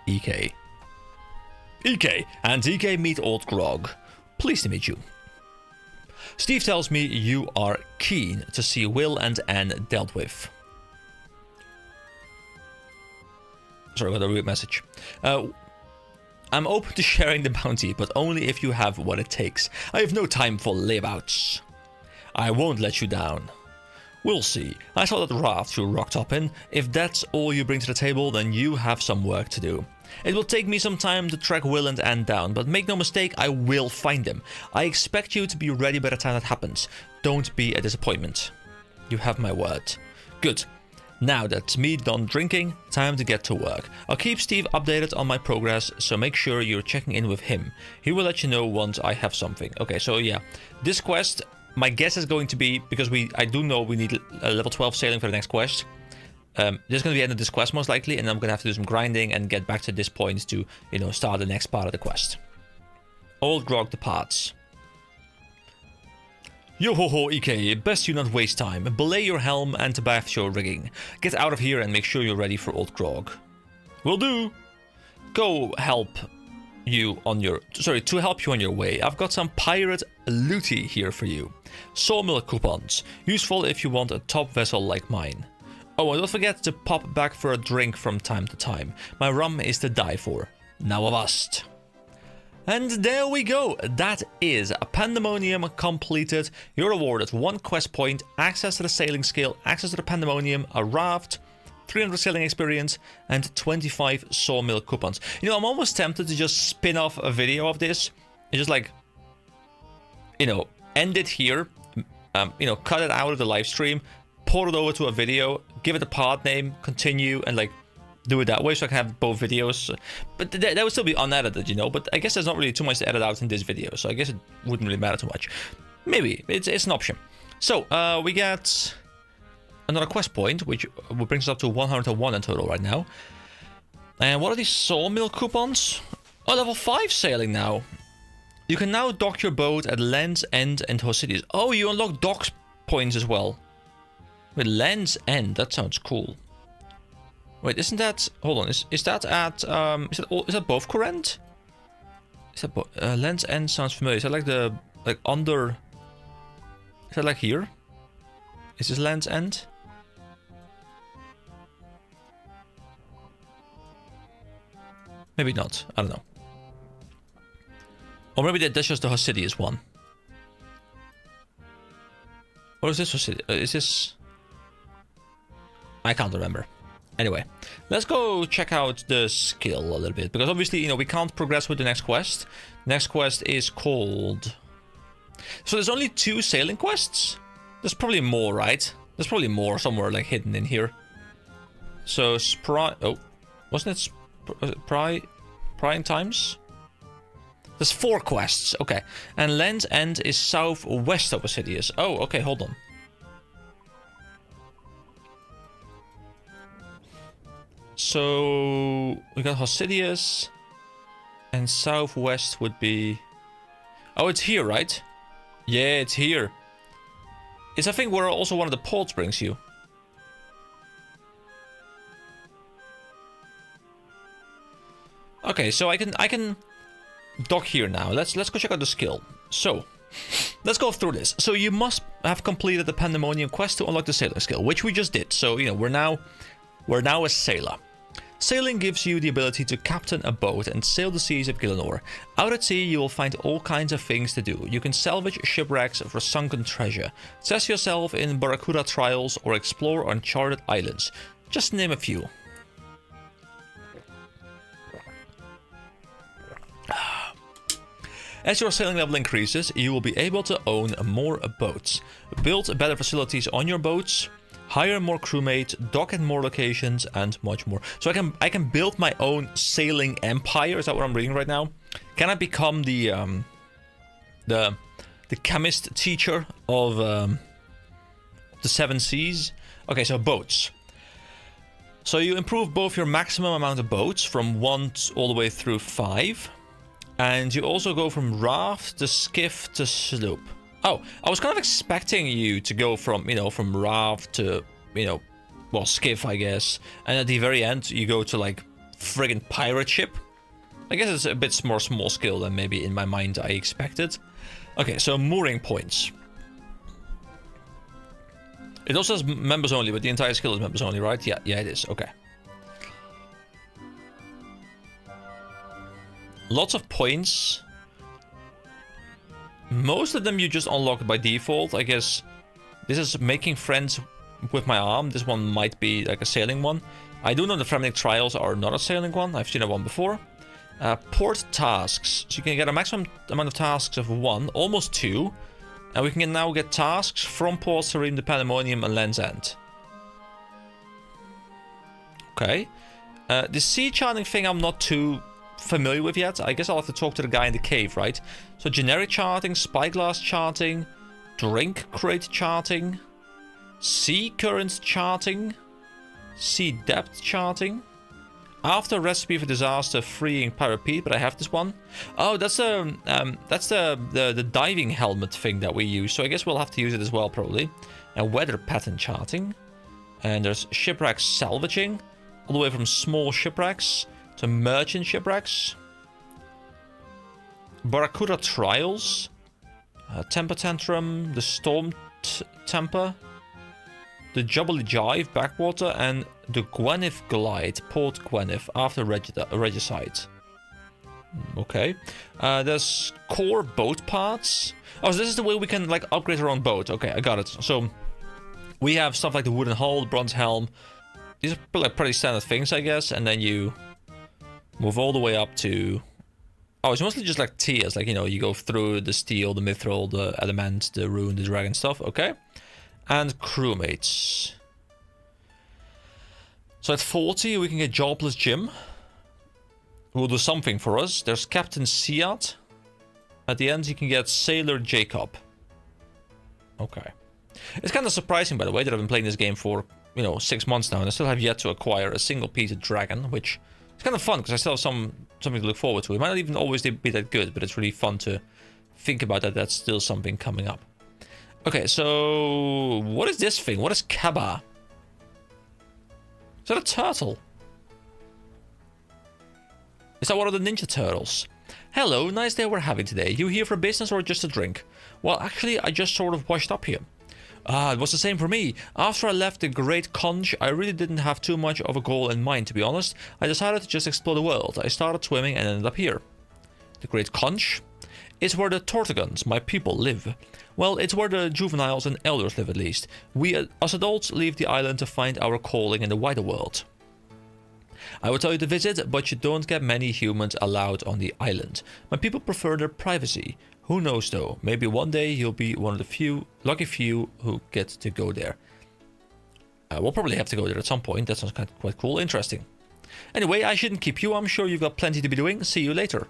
EK. EK, and EK meet Old Grog. Pleased to meet you. Steve tells me you are keen to see Will and Anne dealt with. Sorry, what a weird message. I'm open to sharing the bounty, but only if you have what it takes. I have no time for layabouts. I won't let you down. We'll see. I saw that raft you rocked up in. If that's all you bring to the table, then you have some work to do. It will take me some time to track Will and Anne down, but make no mistake, I will find them. I expect you to be ready by the time that happens. Don't be a disappointment. You have my word. Good. Now that's me done drinking, time to get to work. I'll keep Steve updated on my progress, so make sure you're checking in with him. He will let you know once I have something. Okay, so yeah, this quest... my guess is going to be, because I do know we need a level 12 sailing for the next quest. This is going to be the end of this quest most likely, and I'm going to have to do some grinding and get back to this point to, you know, start the next part of the quest. Old Grog departs. Yo ho ho EK, best you not waste time. Belay your helm and bath your rigging. Get out of here and make sure you're ready for Old Grog. Will do. Go help you on your... to help you on your way. I've got some pirate looty here for you. Sawmill coupons. Useful if you want a top vessel like mine. Oh, and don't forget to pop back for a drink from time to time. My rum is to die for. Now avast. And there we go. That is a Pandemonium completed. You're awarded 1 quest point, access to the sailing skill, access to the Pandemonium, a raft, 300 sailing experience, and 25 sawmill coupons. You know, I'm almost tempted to just spin off a video of this and just like, you know, end it here, you know, cut it out of the live stream, port it over to a video, give it a part name, continue, and like do it that way so I can have both videos. But that would still be unedited, you know, but I guess there's not really too much to edit out in this video, so I guess it wouldn't really matter too much. Maybe, it's an option. So, we get another quest point, which brings us up to 101 in total right now. And what are these sawmill coupons? Oh, level 5 sailing now. You can now dock your boat at Land's End and Hosidius. Oh, you unlock docks points as well. With Land's End, that sounds cool. Wait, isn't that... hold on, is that at... is that both Courant? Is that Land's End sounds familiar. Is that like the... like under... is that like here? Is this Land's End? Maybe not. I don't know. Or maybe that's just the Hosidius one. Or is this Hosidius? Is this... I can't remember. Anyway, let's go check out the skill a little bit. Because obviously, you know, we can't progress with the next quest. Next quest is called... so there's only 2 sailing quests? There's probably more, right? There's probably more somewhere, like, hidden in here. So, oh, wasn't it Prying Times? There's 4 quests, okay. And Land's End is southwest of Hosidius. Oh, okay, hold on. So we got Hosidius, and southwest would be... Oh, it's here, right? Yeah, it's here. It's I think where also one of the ports brings you. Okay, so I can dock here now. Let's go check out the skill. So let's go through this. So you must have completed the Pandemonium quest to unlock the sailing skill, which we just did. So you know we're now a sailor. Sailing gives you the ability to captain a boat and sail the seas of Gielinor. Out at sea, you will find all kinds of things to do. You can salvage shipwrecks for sunken treasure, test yourself in Barracuda trials, or explore uncharted islands. Just to name a few. As your sailing level increases, you will be able to own more boats, build better facilities on your boats, hire more crewmates, dock at more locations, and much more. So I can build my own sailing empire. Is that what I'm reading right now? Can I become the chemist teacher of the Seven Seas? Okay, so boats. So you improve both your maximum amount of boats from 1 all the way through 5. And you also go from raft to skiff to sloop. Oh, I was kind of expecting you to go from, you know, from raft to, you know, well, skiff, I guess. And at the very end, you go to, like, friggin' pirate ship. I guess it's a bit more small scale than maybe in my mind I expected. Okay, so mooring points. It also says members only, but the entire skill is members only, right? Yeah, it is. Okay. Lots of points. Most of them you just unlock by default. I guess this is making friends with my arm. This one might be like a sailing one. I do know the Fremennik trials are not a sailing one. I've seen that one before. Port tasks. So you can get a maximum amount of tasks of 1, almost 2. And we can now get tasks from Port Serene, the Pandemonium, and Land's End. Okay. The sea charting thing I'm not too familiar with yet. I guess I'll have to talk to the guy in the cave, right? So generic charting, spyglass charting, drink crate charting, sea current charting, sea depth charting. After recipe for disaster, freeing Pirate Pete, but I have this one. Oh, that's the diving helmet thing that we use. So I guess we'll have to use it as well, probably. And weather pattern charting. And there's shipwreck salvaging, all the way from small shipwrecks to merchant shipwrecks. Barracuda trials. Temper tantrum, the storm temper. The Jubbly Jive backwater, and the Gwyneth Glide, Port Gwyneth, after Regicide. Okay. There's core boat parts. Oh, so this is the way we can, like, upgrade our own boat. Okay, I got it. So, we have stuff like the wooden hull, bronze helm. These are like pretty standard things, I guess. And then you move all the way up to... Oh, it's mostly just like tiers. Like, you know, you go through the steel, the mithril, the element, the rune, the dragon stuff. Okay. And crewmates. So at 40, we can get Jobless Jim, who will do something for us. There's Captain Siat. At the end, you can get Sailor Jacob. Okay. It's kind of surprising, by the way, that I've been playing this game for, you know, 6 months now, and I still have yet to acquire a single piece of dragon, which is kind of fun, because I still have something to look forward to. It might not even always be that good, but it's really fun to think about that that's still something coming up. Okay, so what is this thing? What is Kaba? Is that a turtle? Is that one of the Ninja Turtles? Hello, nice day we're having today. You here for business or just a drink? Well, actually, I just sort of washed up here. It was the same for me. After I left the Great Conch, I really didn't have too much of a goal in mind, to be honest. I decided to just explore the world. I started swimming and ended up here. The Great Conch? It's where the Tortugans, my people, live. Well, it's where the juveniles and elders live, at least. We, as adults, leave the island to find our calling in the wider world. I would tell you to visit, but you don't get many humans allowed on the island. My people prefer their privacy. Who knows, though? Maybe one day you'll be one of the lucky few who get to go there. We'll probably have to go there at some point. That sounds quite cool. Interesting. Anyway, I shouldn't keep you. I'm sure you've got plenty to be doing. See you later.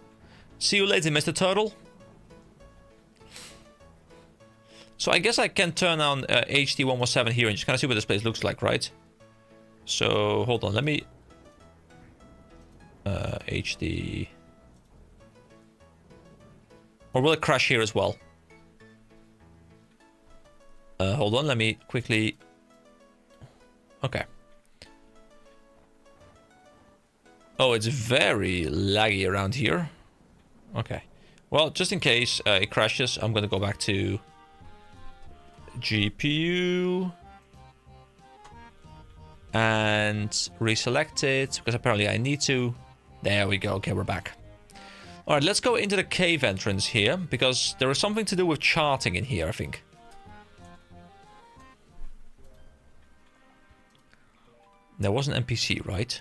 See you later, Mr. Turtle. So I guess I can turn on HD 117 here and just kind of see what this place looks like, right? So hold on, let me HD. Or will it crash here as well? Hold on, let me quickly... Okay. Oh, it's very laggy around here. Okay. Well, just in case it crashes, I'm gonna go back to GPU and reselect it, because apparently I need to. There we go. Okay, we're back. All right, let's go into the cave entrance here, because there is something to do with charting in here, I think. There was an NPC, right?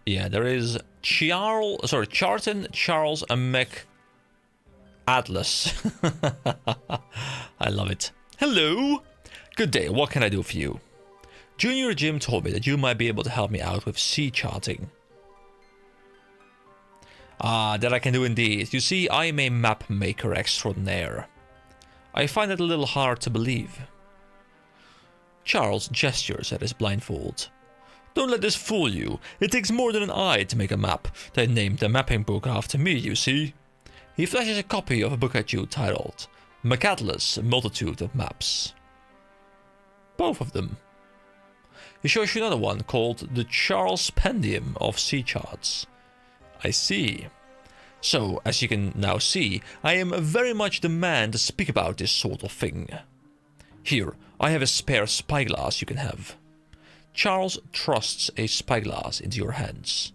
Yeah, there is Charlton Charles Atlas. I love it. Hello. Good day. What can I do for you? Junior Jim told me that you might be able to help me out with sea charting. Ah, that I can do indeed. You see, I am a map maker extraordinaire. I find it a little hard to believe. Charles gestures at his blindfold. Don't let this fool you. It takes more than an eye to make a map. They named the mapping book after me, you see. He flashes a copy of a book at you titled McAtlas, Multitude of Maps. Both of them. He shows you another one called the Charles Pendium of Sea Charts. I see. So, as you can now see, I am very much the man to speak about this sort of thing. Here, I have a spare spyglass you can have. Charles thrusts a spyglass into your hands.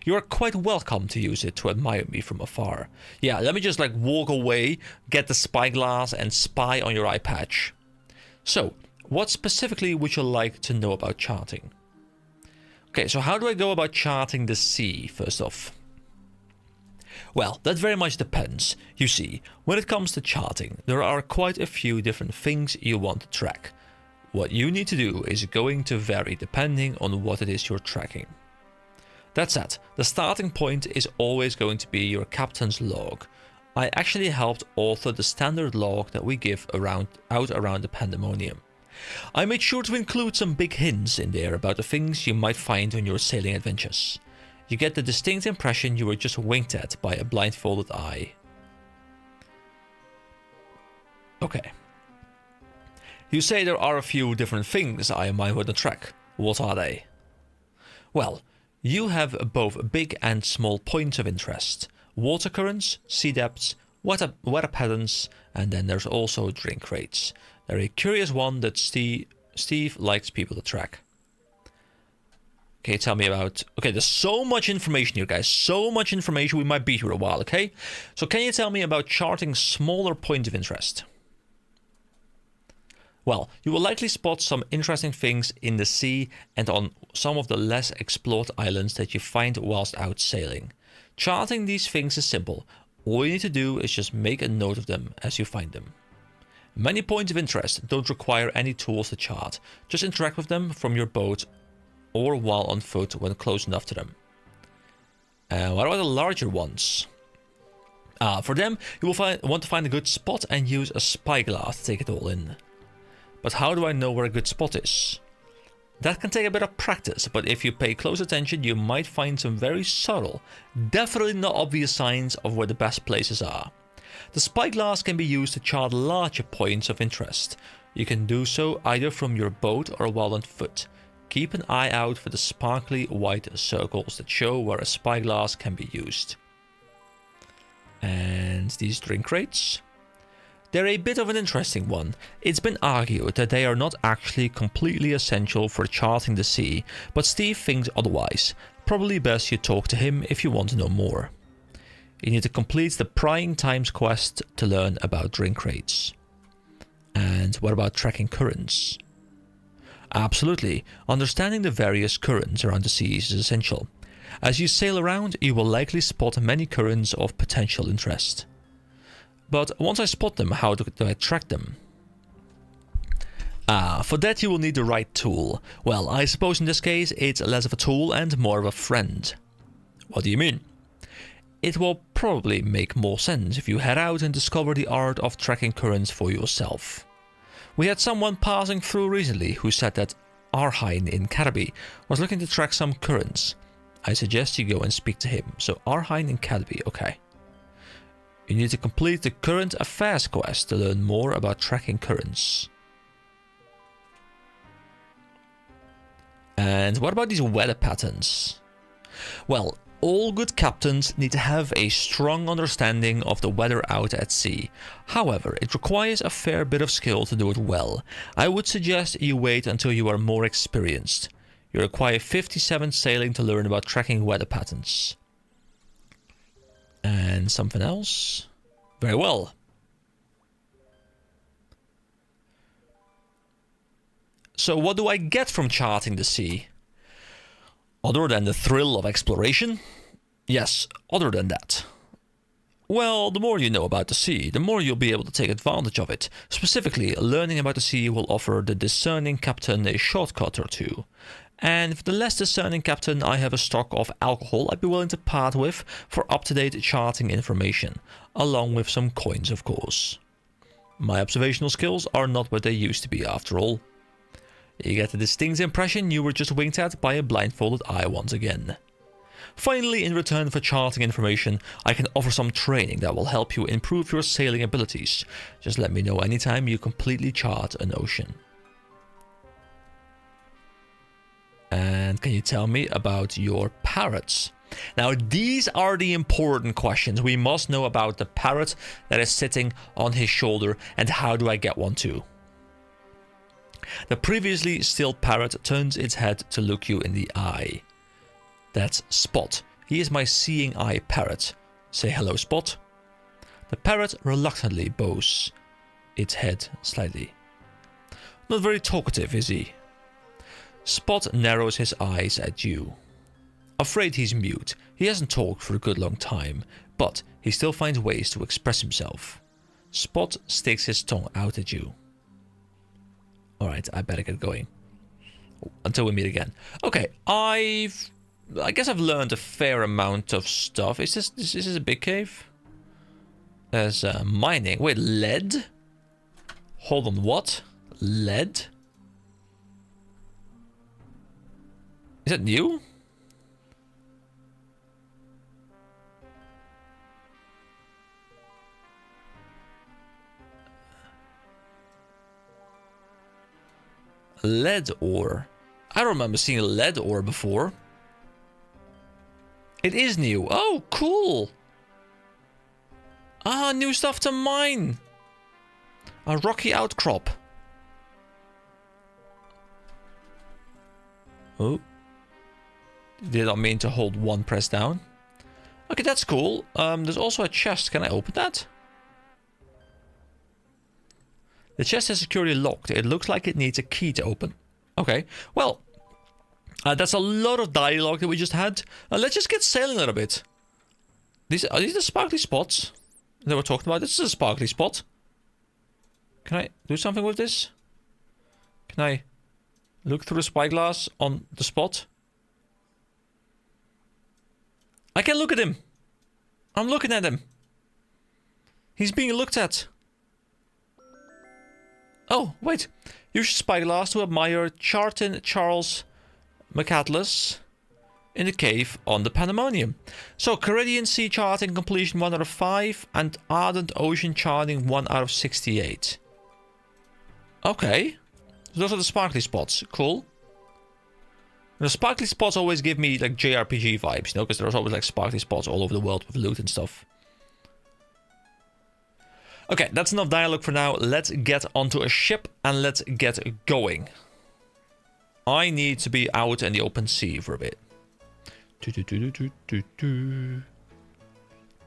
You are quite welcome to use it to admire me from afar. Yeah, let me just like walk away, get the spyglass and spy on your eye patch. So, what specifically would you like to know about charting? Okay, so how do I go about charting the sea, first off? Well, that very much depends. You see, when it comes to charting, there are quite a few different things you want to track. What you need to do is going to vary depending on what it is you're tracking. That said, the starting point is always going to be your captain's log. I actually helped author the standard log that we give out around the Pandemonium. I made sure to include some big hints in there about the things you might find on your sailing adventures. You get the distinct impression you were just winked at by a blindfolded eye. Okay. You say there are a few different things I might want to track. What are they? Well, you have both big and small points of interest. Water currents, sea depths, weather patterns, and then there's also drink rates. They're a curious one that Steve likes people to track. Okay, tell me about... Okay, there's so much information here, guys. So much information, we might be here a while, okay? So can you tell me about charting smaller points of interest? Well, you will likely spot some interesting things in the sea and on some of the less explored islands that you find whilst out sailing. Charting these things is simple. All you need to do is just make a note of them as you find them. Many points of interest don't require any tools to chart. Just interact with them from your boat or while on foot when close enough to them. What about the larger ones? For them, you will want to find a good spot and use a spyglass to take it all in. But how do I know where a good spot is? That can take a bit of practice, but if you pay close attention, you might find some very subtle, definitely not obvious signs of where the best places are. The spyglass can be used to chart larger points of interest. You can do so either from your boat or while on foot. Keep an eye out for the sparkly white circles that show where a spyglass can be used. And these drink rates? They're a bit of an interesting one. It's been argued that they are not actually completely essential for charting the sea, but Steve thinks otherwise. Probably best you talk to him if you want to know more. You need to complete the Prying Times quest to learn about drink rates. And what about tracking currents? Absolutely, understanding the various currents around the seas is essential. As you sail around, you will likely spot many currents of potential interest. But once I spot them, how do I track them? For that you will need the right tool. Well, I suppose in this case it's less of a tool and more of a friend. What do you mean? It will probably make more sense if you head out and discover the art of tracking currents for yourself. We had someone passing through recently who said that Arhein in Carby was looking to track some currents. I suggest you go and speak to him. So Arhein in Carby, okay. You need to complete the current affairs quest to learn more about tracking currents. And what about these weather patterns? Well, all good captains need to have a strong understanding of the weather out at sea. However, it requires a fair bit of skill to do it well. I would suggest you wait until you are more experienced. You require 57 sailing to learn about tracking weather patterns. And something else? Very well. So what do I get from charting the sea? Other than the thrill of exploration? Yes, other than that. Well, the more you know about the sea, the more you'll be able to take advantage of it. Specifically, learning about the sea will offer the discerning captain a shortcut or two. And for the less discerning captain, I have a stock of alcohol I'd be willing to part with for up-to-date charting information, along with some coins, of course. My observational skills are not what they used to be, after all. You get the distinct impression you were just winked at by a blindfolded eye once again. Finally, in return for charting information, I can offer some training that will help you improve your sailing abilities. Just let me know anytime you completely chart an ocean. And can you tell me about your parrots? Now, these are the important questions. We must know about the parrot that is sitting on his shoulder, and how do I get one too? The previously still parrot turns its head to look you in the eye. That's Spot. He is my seeing eye parrot. Say hello, Spot. The parrot reluctantly bows its head slightly. Not very talkative, is he? Spot narrows his eyes at you. Afraid he's mute. He hasn't talked for a good long time, but he still finds ways to express himself. Spot sticks his tongue out at you. Alright, I better get going. Until we meet again. Okay, I guess I've learned a fair amount of stuff. Is this a big cave? There's mining. Wait, lead? Hold on, what? Lead? Is that new? Lead ore. I don't remember seeing lead ore before. It is new. Oh, cool. Ah, new stuff to mine. A rocky outcrop. Oh. Did not mean to hold one press down. Okay, that's cool. There's also a chest. Can I open that? The chest is securely locked. It looks like it needs a key to open. Okay, well, that's a lot of dialogue that we just had. Let's just get sailing a little bit. Are these the sparkly spots that we're talking about? This is a sparkly spot. Can I do something with this? Can I look through the spyglass on the spot? I can look at him. I'm looking at him. He's being looked at. Oh, wait. Use spyglass to admire Chartin Charles McAtlas in the cave on the Pandemonium. So, Caribbean Sea charting completion 1 out of 5 and Ardent Ocean charting 1 out of 68. Okay. Those are the sparkly spots. Cool. The sparkly spots always give me like JRPG vibes, you know, because there's always like sparkly spots all over the world with loot and stuff. Okay, that's enough dialogue for now. Let's get onto a ship and let's get going. I need to be out in the open sea for a bit.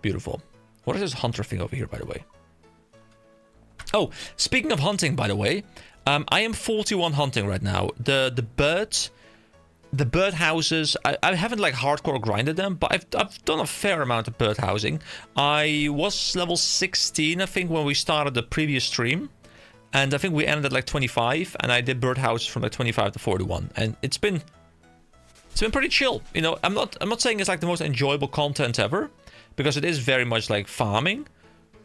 Beautiful. What is this hunter thing over here, by the way? Oh, speaking of hunting, by the way, I am 41 hunting right now. The bird houses, I haven't like hardcore grinded them, but I've done a fair amount of bird housing. I was level 16, I think, when we started the previous stream. And I think we ended at like 25, and I did bird houses from like 25 to 41. And it's been pretty chill. You know, I'm not saying it's like the most enjoyable content ever, because it is very much like farming,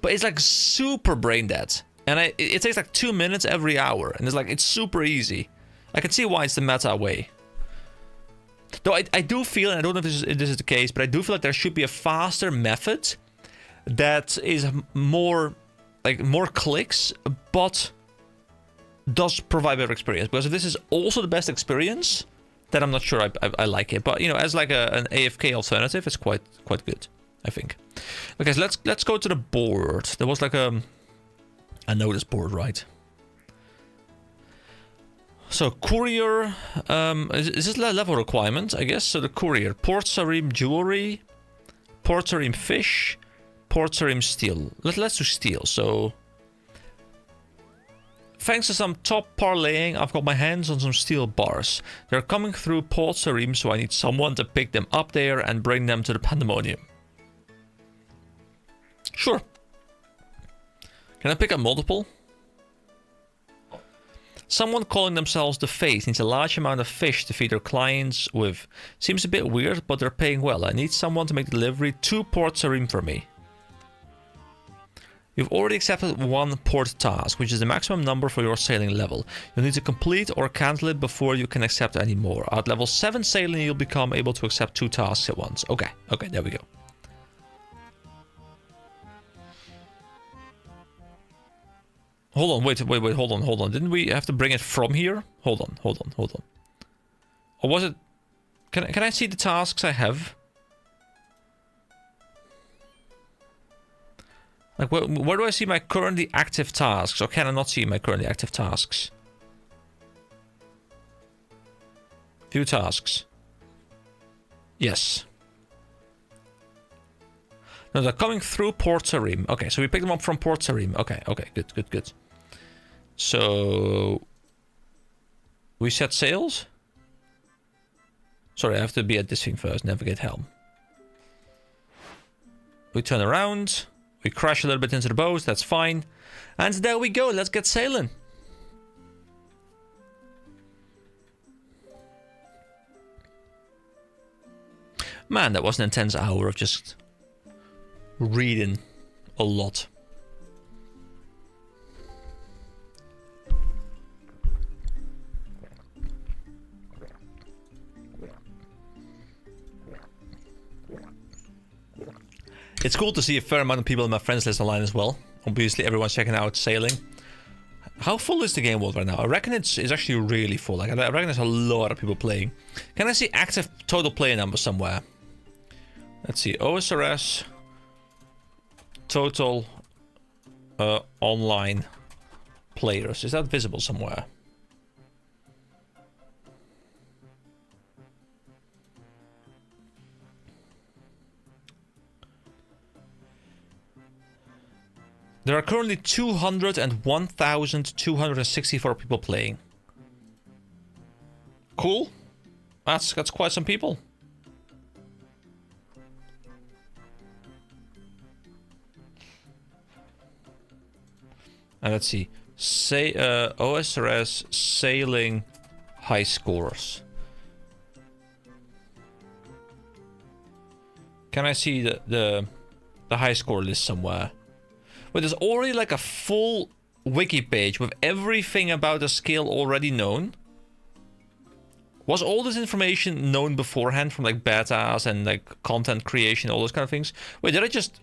but it's like super brain dead. And it takes like 2 minutes every hour, and it's super easy. I can see why it's the meta way. Though I do feel, and I don't know if this is the case, but I do feel like there should be a faster method that is more clicks, but does provide better experience. Because if this is also the best experience, then I'm not sure I like it. But you know, as like an AFK alternative, it's quite good, I think. Okay, so let's go to the board. There was like a notice board, right? So courier, is this level requirement? I guess so. The courier, Port Sarim jewelry, Port Sarim fish, Port Sarim steel. Let's do steel. So thanks to some top parlaying, I've got my hands on some steel bars. They're coming through Port Sarim, so I need someone to pick them up there and bring them to the Pandemonium. Sure. Can I pick up multiple? Someone calling themselves the Face needs a large amount of fish to feed their clients with. Seems a bit weird, but they're paying well. I need someone to make delivery to Port Sarim for me. You've already accepted one port task, which is the maximum number for your sailing level. You'll need to complete or cancel it before you can accept any more. At level 7 sailing, you'll become able to accept 2 tasks at once. Okay, there we go. Hold on, wait, hold on. Didn't we have to bring it from here? Hold on. Or was it... Can I see the tasks I have? Like, where do I see my currently active tasks? Or can I not see my currently active tasks? View tasks. Yes. No, they're coming through Port Sarim. Okay, so we picked them up from Port Sarim. Okay, good. So we set sails. Sorry, I have to be at this thing first. Navigate helm. We turn around. We crash a little bit into the bows. That's fine. And there we go. Let's get sailing. Man, that was an intense hour of just reading a lot. It's cool to see a fair amount of people in my friends list online as well. Obviously, everyone's checking out sailing. How full is the game world right now? I reckon it's actually really full. Like, I reckon there's a lot of people playing. Can I see active total player number somewhere? Let's see. OSRS total online players. Is that visible somewhere? There are currently 201,264 people playing. Cool. That's quite some people. And let's see. Say OSRS sailing high scores. Can I see the high score list somewhere? But there's already like a full wiki page with everything about the skill already known. Was all this information known beforehand from like betas and like content creation, all those kind of things? Wait, did I just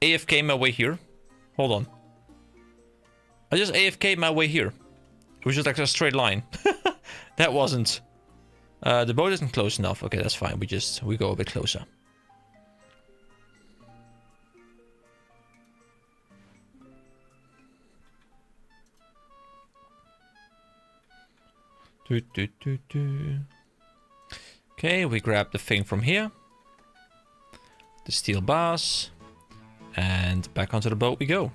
AFK my way here? Hold on. I just AFK my way here. It was just like a straight line. That wasn't. The boat isn't close enough. Okay, that's fine. We go a bit closer. Okay, we grab the thing from here. The steel bars. And back onto the boat we go.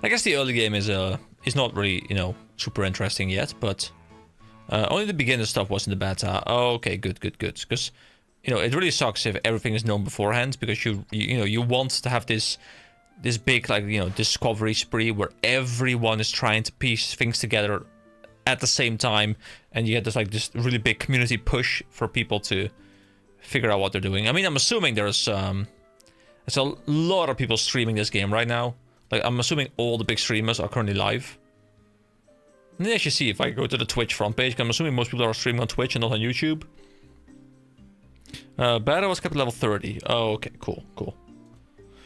I guess the early game is not really, you know, super interesting yet, but only the beginner stuff was in the beta. Oh, okay, good. Because, you know, it really sucks if everything is known beforehand, because you want to have this big, like, you know, discovery spree where everyone is trying to piece things together at the same time, and you get this really big community push for people to figure out what they're doing. I mean, I'm assuming there's a lot of people streaming this game right now. Like, I'm assuming all the big streamers are currently live. Let me actually see if I go to the Twitch front page. I'm assuming most people are streaming on Twitch and not on YouTube. Beta was kept at level 30. Oh, okay, cool, cool.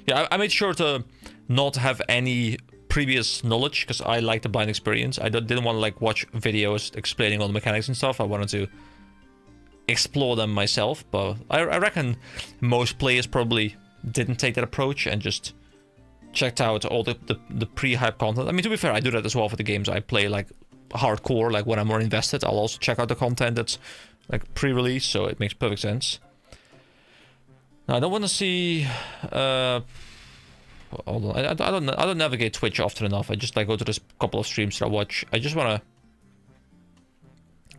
Yeah, I made sure to not have any previous knowledge because I like the blind experience. I didn't want to like watch videos explaining all the mechanics and stuff. I wanted to explore them myself, but I reckon most players probably didn't take that approach and just checked out all the pre-hype content. I mean, to be fair, I do that as well for the games I play, like hardcore, like when I'm more invested. I'll also check out the content that's like pre-release, so it makes perfect sense. Now, I don't want to see. Hold on, I don't navigate Twitch often enough. I just like go to this couple of streams that I watch. I just want to.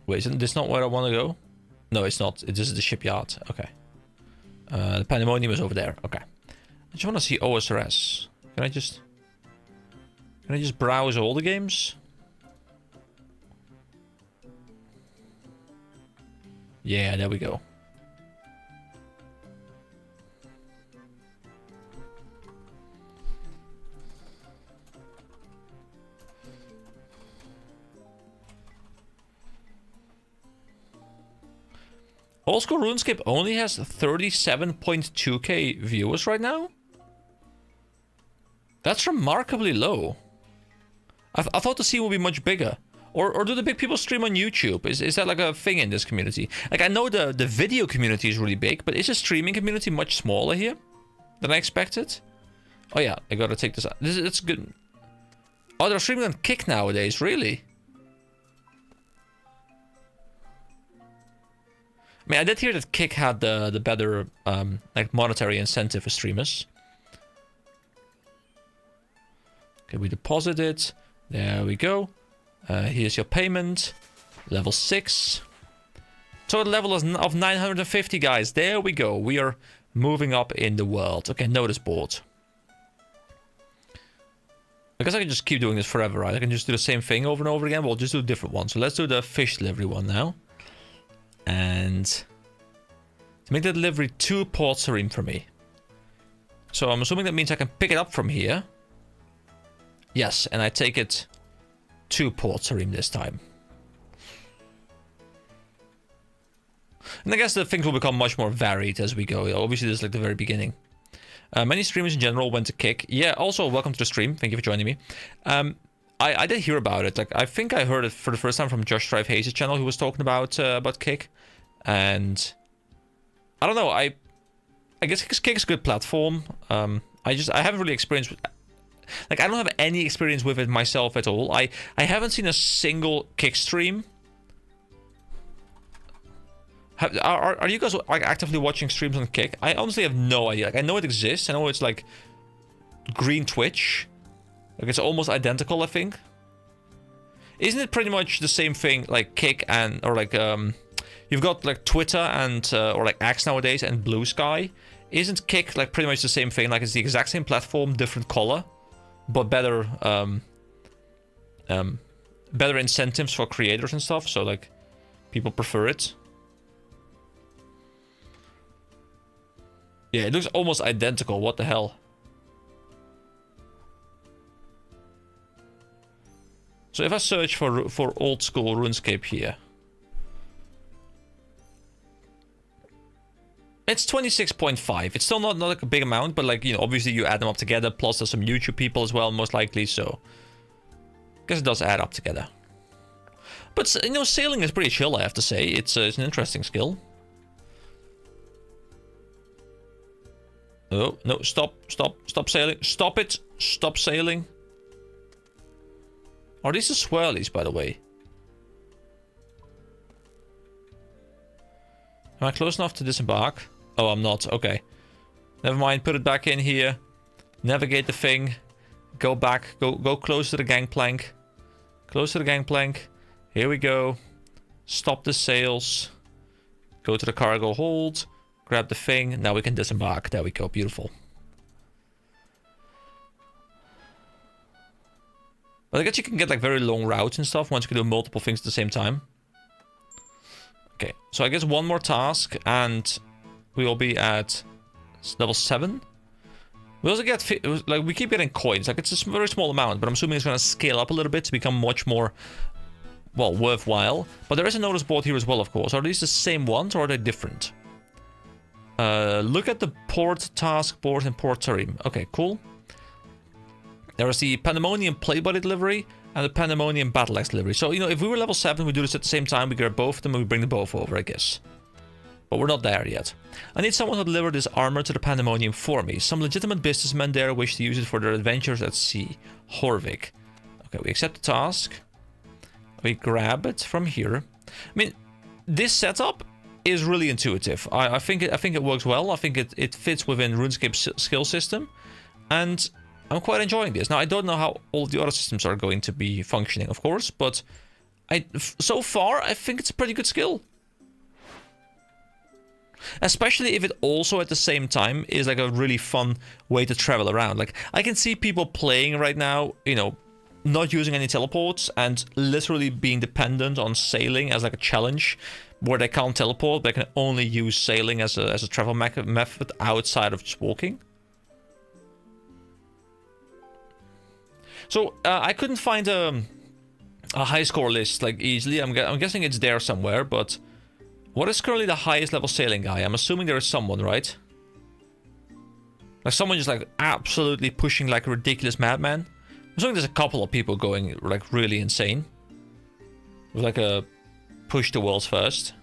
Wait, isn't this not where I want to go? No, it's not. This is the shipyard. Okay. The Pandemonium is over there. Okay. I just want to see OSRS. Can I just browse all the games? Yeah, there we go. Old School RuneScape only has 37.2k viewers right now? That's remarkably low. I thought the scene would be much bigger. Or do the big people stream on YouTube? Is that like a thing in this community? Like, I know the video community is really big, but is the streaming community much smaller here than I expected? Oh yeah, I gotta take this out. It's good. Oh, they're streaming on Kick nowadays, really? I mean, I did hear that Kick had the better like monetary incentive for streamers. Okay, we deposit it. There we go. Here's your payment. Level 6. Total level is of 950, guys. There we go. We are moving up in the world. Okay, notice board. I guess I can just keep doing this forever, right? I can just do the same thing over and over again. We'll just do a different one. So let's do the fish delivery one now. And to make the delivery to Port Sarim for me. So I'm assuming that means I can pick it up from here. Yes, and I take it to Port Sarim this time. And I guess the things will become much more varied as we go. Obviously, this is like the very beginning. Many streamers in general went to Kick. Yeah, also, welcome to the stream. Thank you for joining me. I did hear about it. Like, I think I heard it for the first time from Josh Strive Hayes' channel, who was talking about Kick. And I don't know. I guess Kick is a good platform. I haven't really experienced. Like, I don't have any experience with it myself at all. I haven't seen a single Kick stream. Are you guys like actively watching streams on Kick? I honestly have no idea. Like, I know it exists. I know it's like green Twitch. Like, it's almost identical, I think. Isn't it pretty much the same thing, like Kick and or like you've got like Twitter and or like X nowadays and Blue Sky? Isn't Kick like pretty much the same thing? Like, it's the exact same platform, different color, but better better incentives for creators and stuff. So like people prefer it. Yeah, it looks almost identical. What the hell? So if I search for old school RuneScape here, it's 26.5. It's still not like a big amount, but like, you know, obviously you add them up together. Plus there's some YouTube people as well, most likely. So I guess it does add up together. But you know, sailing is pretty chill, I have to say. It's an interesting skill. Oh, no, stop sailing. Stop it. Stop sailing. Are these the swirlies, by the way? Am I close enough to disembark? Oh, I'm not. Okay. Never mind. Put it back in here. Navigate the thing. Go back. Go close to the gangplank. Close to the gangplank. Here we go. Stop the sails. Go to the cargo hold. Grab the thing. Now we can disembark. There we go. Beautiful. But I guess you can get like very long routes and stuff once you can do multiple things at the same time. Okay, so I guess one more task and we will be at level 7. We also get, like, we keep getting coins. Like, it's a very small amount, but I'm assuming it's going to scale up a little bit to become much more well, worthwhile. But there is a notice board here as well, of course. Are these the same ones or are they different? Look at the port task board and port terrain. Okay, cool. There is the Pandemonium Plate Body delivery and the Pandemonium Battle Axe delivery. So, you know, if we were level 7, we do this at the same time. We grab both of them and we bring them both over, I guess. But we're not there yet. I need someone to deliver this armor to the Pandemonium for me. Some legitimate businessmen there wish to use it for their adventures at sea. Horvik. Okay, we accept the task. We grab it from here. I mean, this setup is really intuitive. I think it works well. I think it fits within RuneScape's skill system. And I'm quite enjoying this. Now, I don't know how all the other systems are going to be functioning, of course. But so far, I think it's a pretty good skill. Especially if it also at the same time is like a really fun way to travel around. Like, I can see people playing right now, you know, not using any teleports and literally being dependent on sailing as like a challenge where they can't teleport. They can only use sailing as a travel method outside of just walking. So I couldn't find a high score list like easily. I'm guessing it's there somewhere, but what is currently the highest level sailing guy? I'm assuming there is someone, right? Like someone just like absolutely pushing like a ridiculous madman. I'm assuming there's a couple of people going like really insane. With like a push the world's first.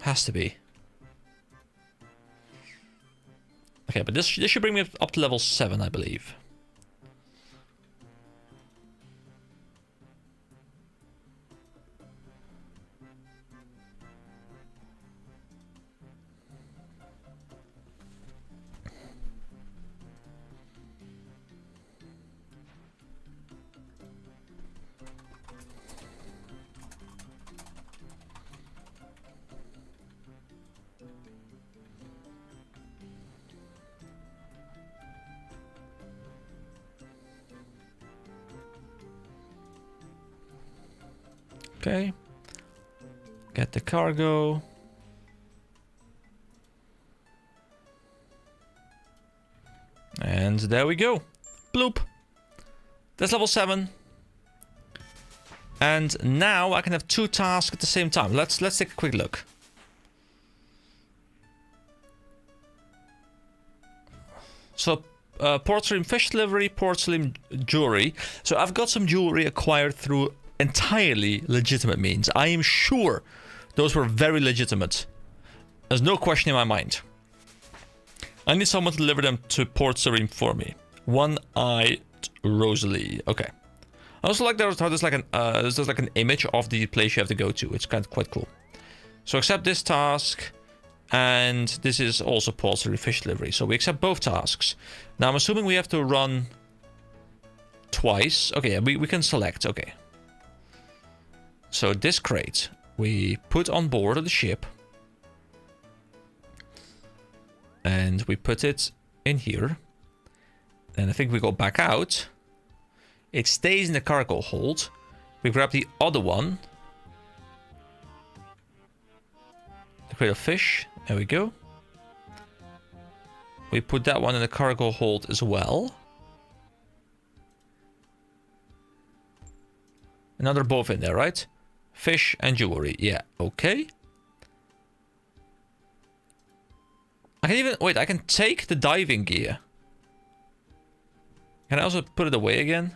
Has to be. Okay, but this should bring me up to level 7, I believe. Okay. Get the cargo. And there we go. Bloop. That's level 7. And now I can have 2 tasks at the same time. Let's take a quick look. So, Port Stream Fish Delivery, Port Stream Jewelry. So I've got some jewelry acquired through entirely legitimate means. I am sure those were very legitimate. There's no question in my mind. I need someone to deliver them to Port Serene for me. One-eyed Rosalie. Okay. I also like how there's like an image of the place you have to go to. It's kind of quite cool. So accept this task. And this is also Port Serene Fish Delivery. So we accept both tasks. Now I'm assuming we have to run twice. Okay, yeah, we can select. Okay. So this crate we put on board of the ship. And we put it in here. And I think we go back out. It stays in the cargo hold. We grab the other one. The crate of fish. There we go. We put that one in the cargo hold as well. Another both in there, right? Fish and jewelry. Yeah, okay. I can even... Wait, I can take the diving gear. Can I also put it away again?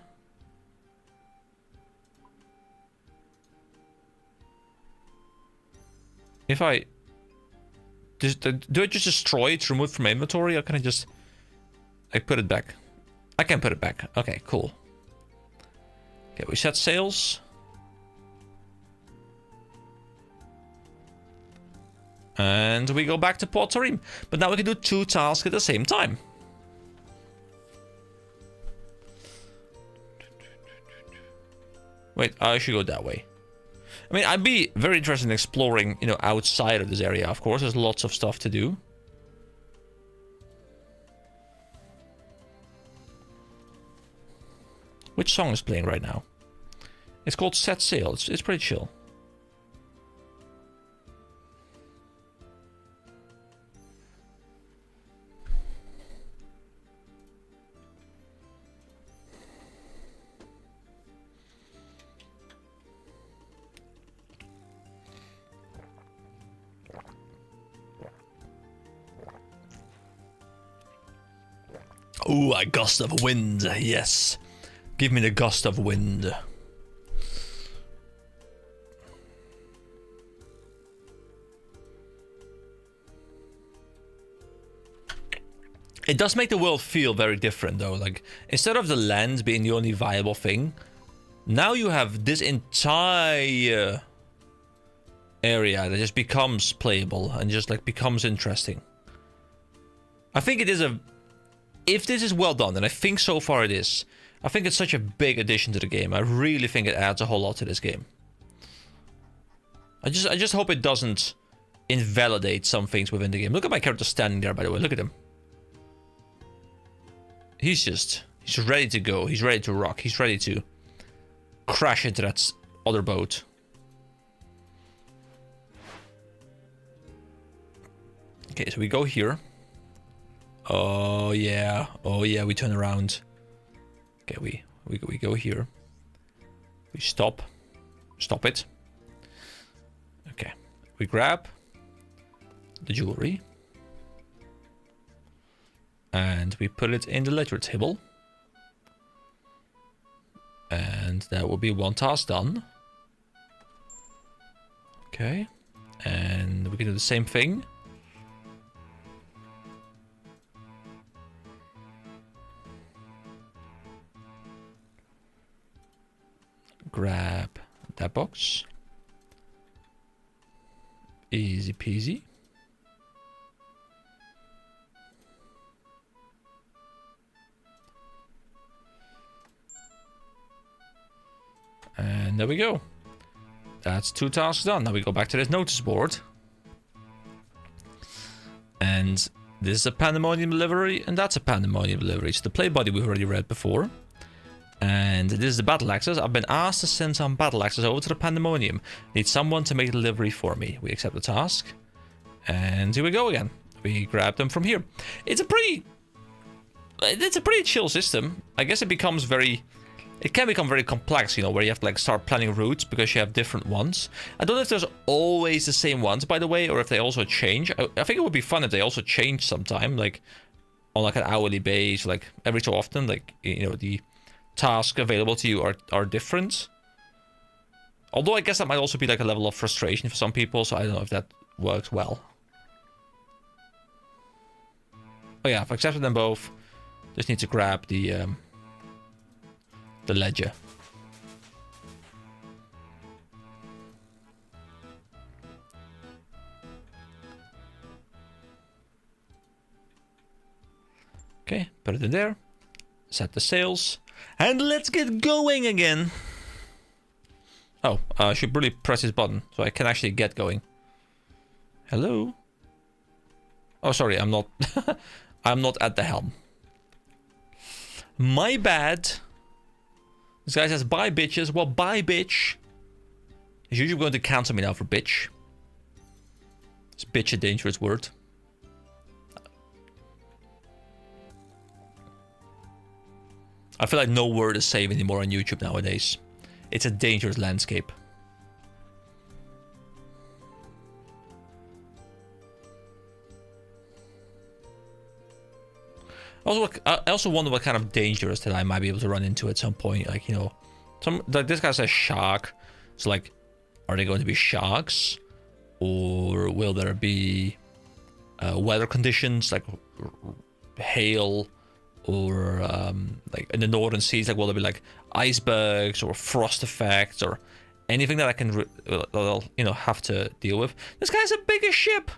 If I... Do I just destroy it, remove it from inventory, or can I just... I put it back? I can put it back. Okay, cool. Okay, we set sails. And we go back to Port Sarim. But now we can do 2 tasks at the same time. Wait, I should go that way. I mean, I'd be very interested in exploring, you know, outside of this area, of course. There's lots of stuff to do. Which song is playing right now? It's called Set Sail. It's pretty chill. Ooh, a gust of wind. Yes. Give me the gust of wind. It does make the world feel very different though. Like, instead of the land being the only viable thing, now you have this entire area that just becomes playable and just like becomes interesting. I think it is if this is well done, and I think so far it is, I think it's such a big addition to the game. I really think it adds a whole lot to this game. I just hope it doesn't invalidate some things within the game. Look at my character standing there, by the way. Look at him. He's ready to go. He's ready to rock. He's ready to crash into that other boat. Okay, so we go here. Oh yeah, we turn around. Okay, we go here. We stop it. Okay, we grab the jewelry and we put it in the ledger table, and that will be one task done. Okay, and we can do the same thing. Grab that box. Easy peasy. And there we go. That's 2 tasks done. Now we go back to this notice board. And this is a Pandemonium delivery, and that's a Pandemonium delivery. So the play body we've already read before. And this is the battle axes. I've been asked to send some battle axes over to the Pandemonium. Need someone to make a delivery for me. We accept the task. And here we go again. We grab them from here. It's a pretty chill system. I guess it can become very complex, you know, where you have to like start planning routes because you have different ones. I don't know if there's always the same ones, by the way, or if they also change. I think it would be fun if they also change sometime, like on like an hourly base, like every so often, like, you know, the tasks available to you are different. Although I guess that might also be like a level of frustration for some people, so I don't know if that works well. Oh yeah, I've accepted them both. Just need to grab the ledger. Okay, put it in there. Set the sails. And let's get going again. Oh, I should really press this button so I can actually get going. Hello? Oh, sorry, I'm not... I'm not at the helm. My bad. This guy says, bye, bitches. Well, bye, bitch. He's usually going to cancel me now for bitch. Is bitch a dangerous word? I feel like no word is safe anymore on YouTube nowadays. It's a dangerous landscape. I also wonder what kind of dangers that I might be able to run into at some point. Like, you know, like this guy says shark. So like, are they going to be sharks? Or will there be weather conditions like hail? Or like in the northern seas, like will there be like icebergs or frost effects or anything that I can, you know, have to deal with? This guy's a bigger ship.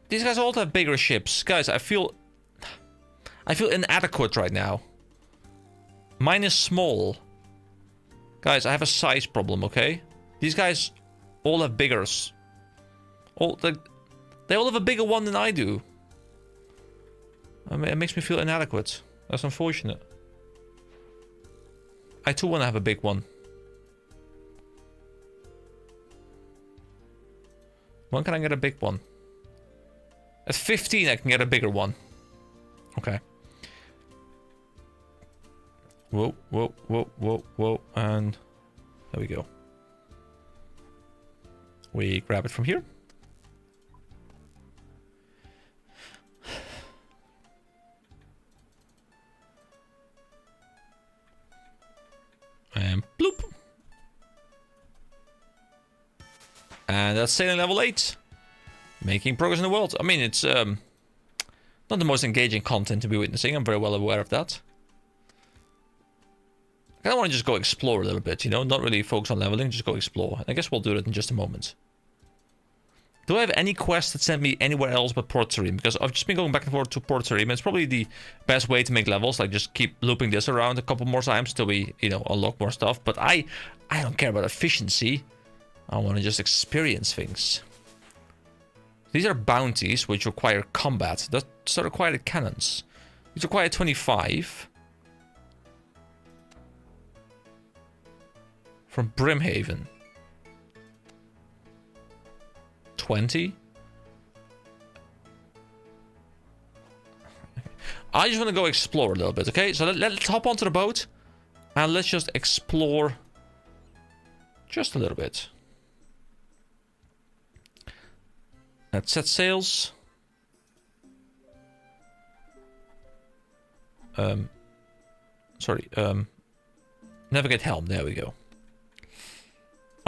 These guys all have bigger ships, guys. I feel inadequate right now. Mine is small. Guys, I have a size problem, okay? These guys all have biggers. They all have a bigger one than I do. I mean, it makes me feel inadequate. That's unfortunate. I too want to have a big one. When can I get a big one? At 15 I can get a bigger one. Okay. Whoa, whoa, whoa, whoa, whoa, and there we go. We grab it from here. And that's sailing level 8. Making progress in the world. I mean, it's not the most engaging content to be witnessing. I'm very well aware of that. I want to just go explore a little bit, you know? Not really focus on leveling, just go explore. I guess we'll do that in just a moment. Do I have any quests that send me anywhere else but Port Sarim? Because I've just been going back and forth to Port Sarim. And it's probably the best way to make levels. Like, just keep looping this around a couple more times till we, you know, unlock more stuff. But I don't care about efficiency. I want to just experience things. These are bounties, which require combat. Those require the cannons. These require 25. From Brimhaven. 20. I just want to go explore a little bit, okay? So let's hop onto the boat. And let's just explore just a little bit. Let's set sails. Navigate helm. There we go.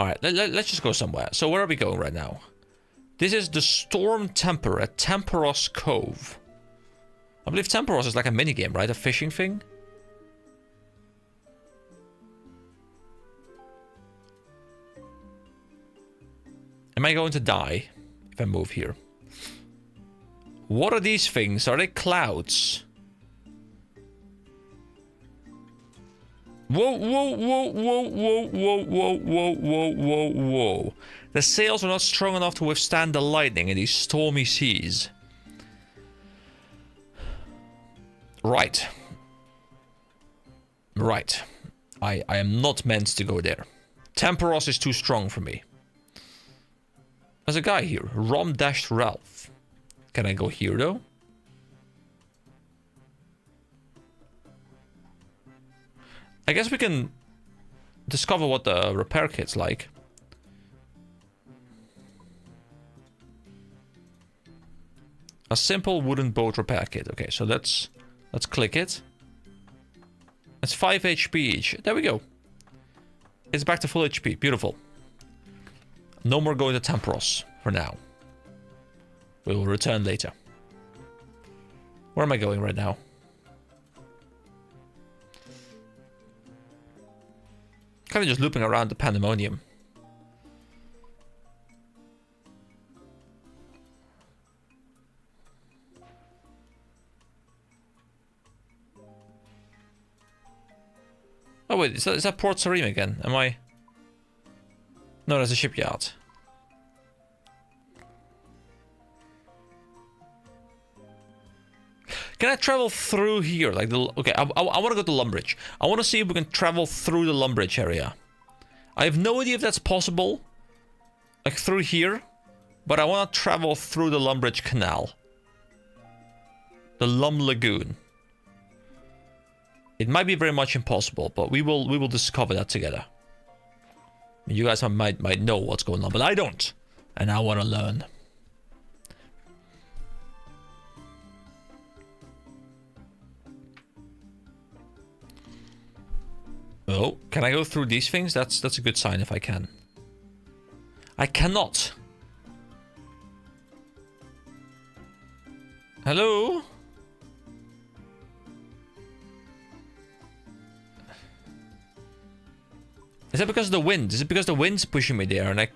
Alright, let's just go somewhere. So where are we going right now? This is the Storm Temper at Temperos Cove. I believe Temperos is like a minigame, right? A fishing thing? Am I going to die if I move here? What are these things? Are they clouds? Whoa, whoa, whoa, whoa, whoa, whoa, whoa, whoa, whoa, whoa, whoa. The sails are not strong enough to withstand the lightning in these stormy seas. Right. Right. I am not meant to go there. Temperos is too strong for me. There's a guy here. Rom-Ralph. Can I go here, though? I guess we can discover what the repair kit's like. A simple wooden boat repair kit. Okay, so let's click it. It's 5 HP each. There we go. It's back to full HP. Beautiful. No more going to Temperos for now. We will return later. Where am I going right now? Kind of just looping around the pandemonium. Oh wait, is that Port Sarim again? Am I? No, there's a shipyard. Can I travel through here? Like the okay, I want to go to Lumbridge. I want to see if we can travel through the Lumbridge area. I have no idea if that's possible, like through here, but I want to travel through the Lumbridge Canal, the Lum Lagoon. It might be very much impossible, but we will discover that together. You guys might know what's going on, but I don't, and I want to learn. Oh, can I go through these things? That's a good sign if I can. I cannot. Hello? Is that because of the wind? Is it because the wind's pushing me there and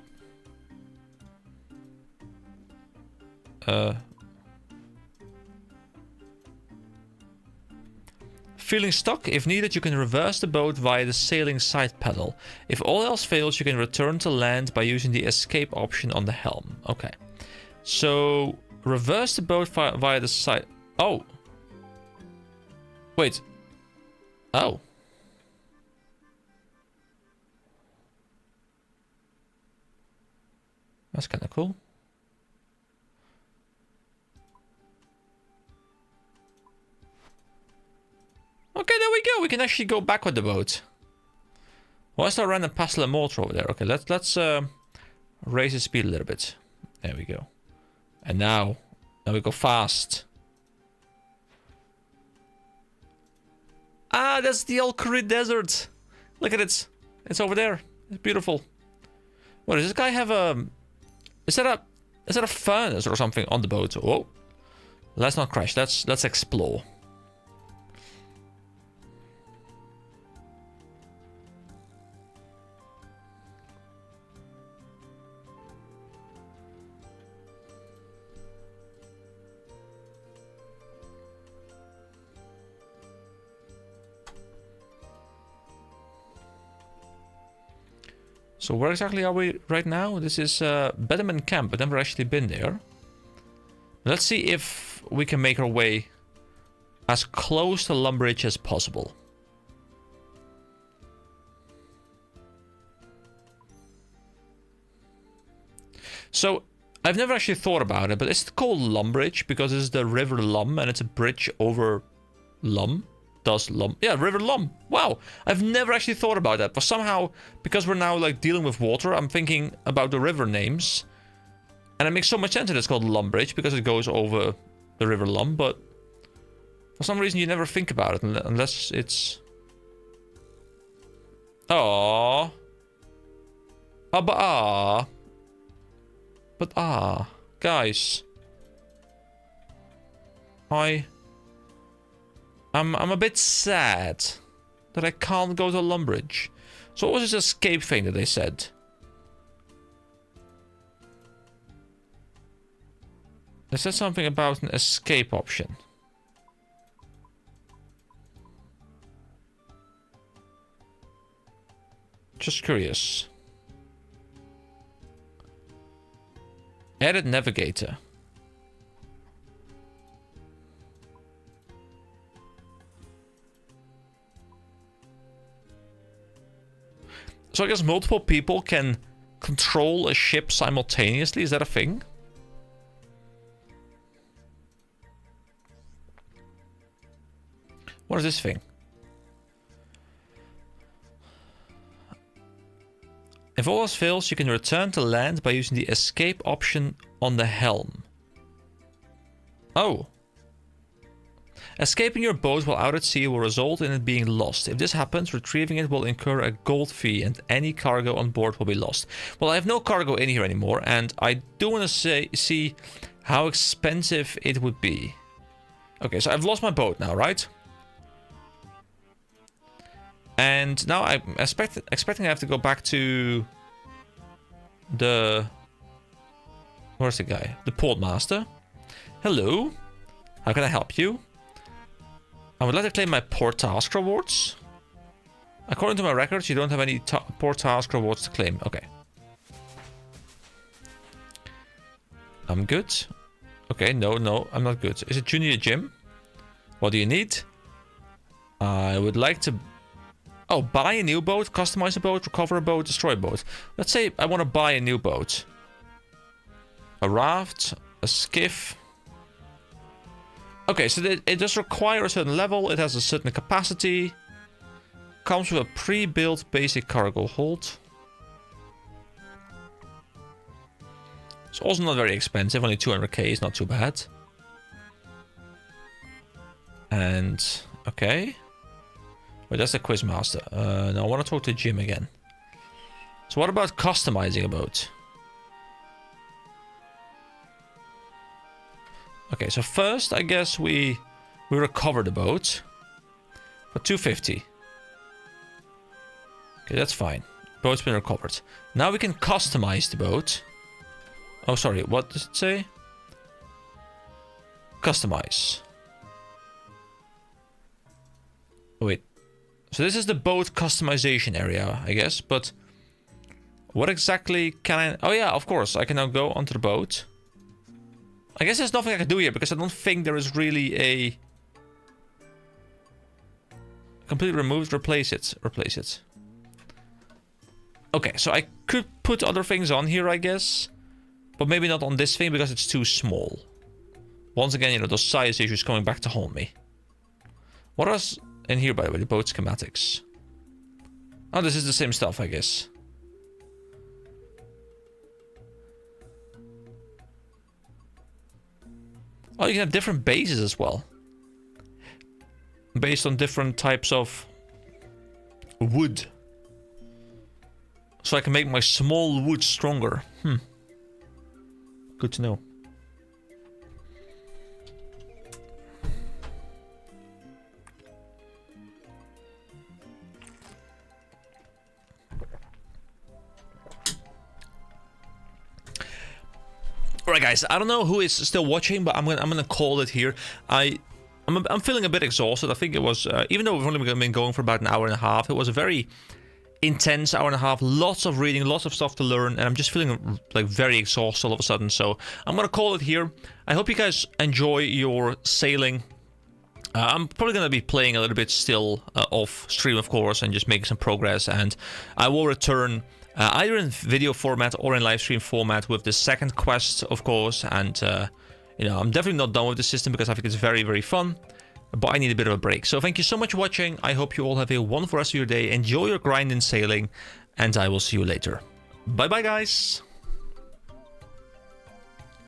Feeling stuck? If needed, you can reverse the boat via the sailing side pedal. If all else fails, you can return to land by using the escape option on the helm. Okay. So, reverse the boat via the side... Oh. Wait. Oh. That's kind of cool. Okay, there we go. We can actually go back with the boat. Why is there a random Pastel and Mortar over there? Okay, let's raise the speed a little bit. There we go. And now we go fast. Ah, that's the Alcuri Desert. Look at it. It's over there. It's beautiful. What, does this guy have a Is that a furnace or something on the boat? Oh, let's not crash. Let's explore. So where exactly are we right now? This is Bedman Camp. I've never actually been there. Let's see if we can make our way as close to Lumbridge as possible. So I've never actually thought about it, but is it called Lumbridge because it's the River Lum and it's a bridge over Lum? Yeah, River Lum. Wow, I've never actually thought about that, but somehow, because we're now like dealing with water, I'm thinking about the river names, and it makes so much sense that it's called Lumbridge because it goes over the River Lum. But for some reason, you never think about it unless it's. But guys, I'm a bit sad that I can't go to Lumbridge. So what was this escape thing that they said? They said something about an escape option. Just curious. Edit navigator. So I guess multiple people can control a ship simultaneously. Is that a thing? What is this thing? If all else fails, you can return to land by using the escape option on the helm. Oh. Escaping your boat while out at sea will result in it being lost. If this happens, retrieving it will incur a gold fee and any cargo on board will be lost. Well, I have no cargo in here anymore, and I do want to see how expensive it would be. Okay, so I've lost my boat now, right? And now I'm expecting I have to go back to the... Where's the guy? The port master. Hello. How can I help you? I would like to claim my port task rewards. According to my records, you don't have any port task rewards to claim. Okay. I'm good. Okay, no, I'm not good. Is it Junior Gym? What do you need? I would like to... Oh, buy a new boat, customize a boat, recover a boat, destroy a boat. Let's say I want to buy a new boat. A raft, a skiff. Okay, so it does require a certain level, it has a certain capacity. Comes with a pre-built basic cargo hold. It's also not very expensive, only 200k is not too bad. And, okay. Wait, that's the quizmaster. No, I want to talk to Jim again. So what about customizing a boat? Okay, so first, I guess we recover the boat for 250. Okay, that's fine. Boat's been recovered. Now we can customize the boat. Oh, sorry, what does it say? Customize. Oh, wait. So this is the boat customization area, I guess, but what exactly can I... Oh yeah, of course, I can now go onto the boat. I guess there's nothing I can do here, because I don't think there is really a... Completely removed, replace it. Okay, so I could put other things on here, I guess. But maybe not on this thing, because it's too small. Once again, you know, those size issues coming back to haunt me. What else in here, by the way? The boat schematics. Oh, this is the same stuff, I guess. Oh, you can have different bases as well. Based on different types of wood. So I can make my small wood stronger. Good to know. Alright guys, I don't know who is still watching, but I'm gonna call it here. I'm feeling a bit exhausted. I think it was, even though we've only been going for about an hour and a half, it was a very intense hour and a half, lots of reading, lots of stuff to learn, and I'm just feeling like very exhausted all of a sudden. So I'm gonna call it here. I hope you guys enjoy your sailing. I'm probably gonna be playing a little bit still off stream, of course, and just making some progress, and I will return either in video format or in live stream format with the second quest, of course. And you know, I'm definitely not done with the system because I think it's very, very fun, but I need a bit of a break. So thank you so much for watching. I hope you all have a wonderful rest of your day. Enjoy your grind in sailing, and I will see you later. Bye bye, guys.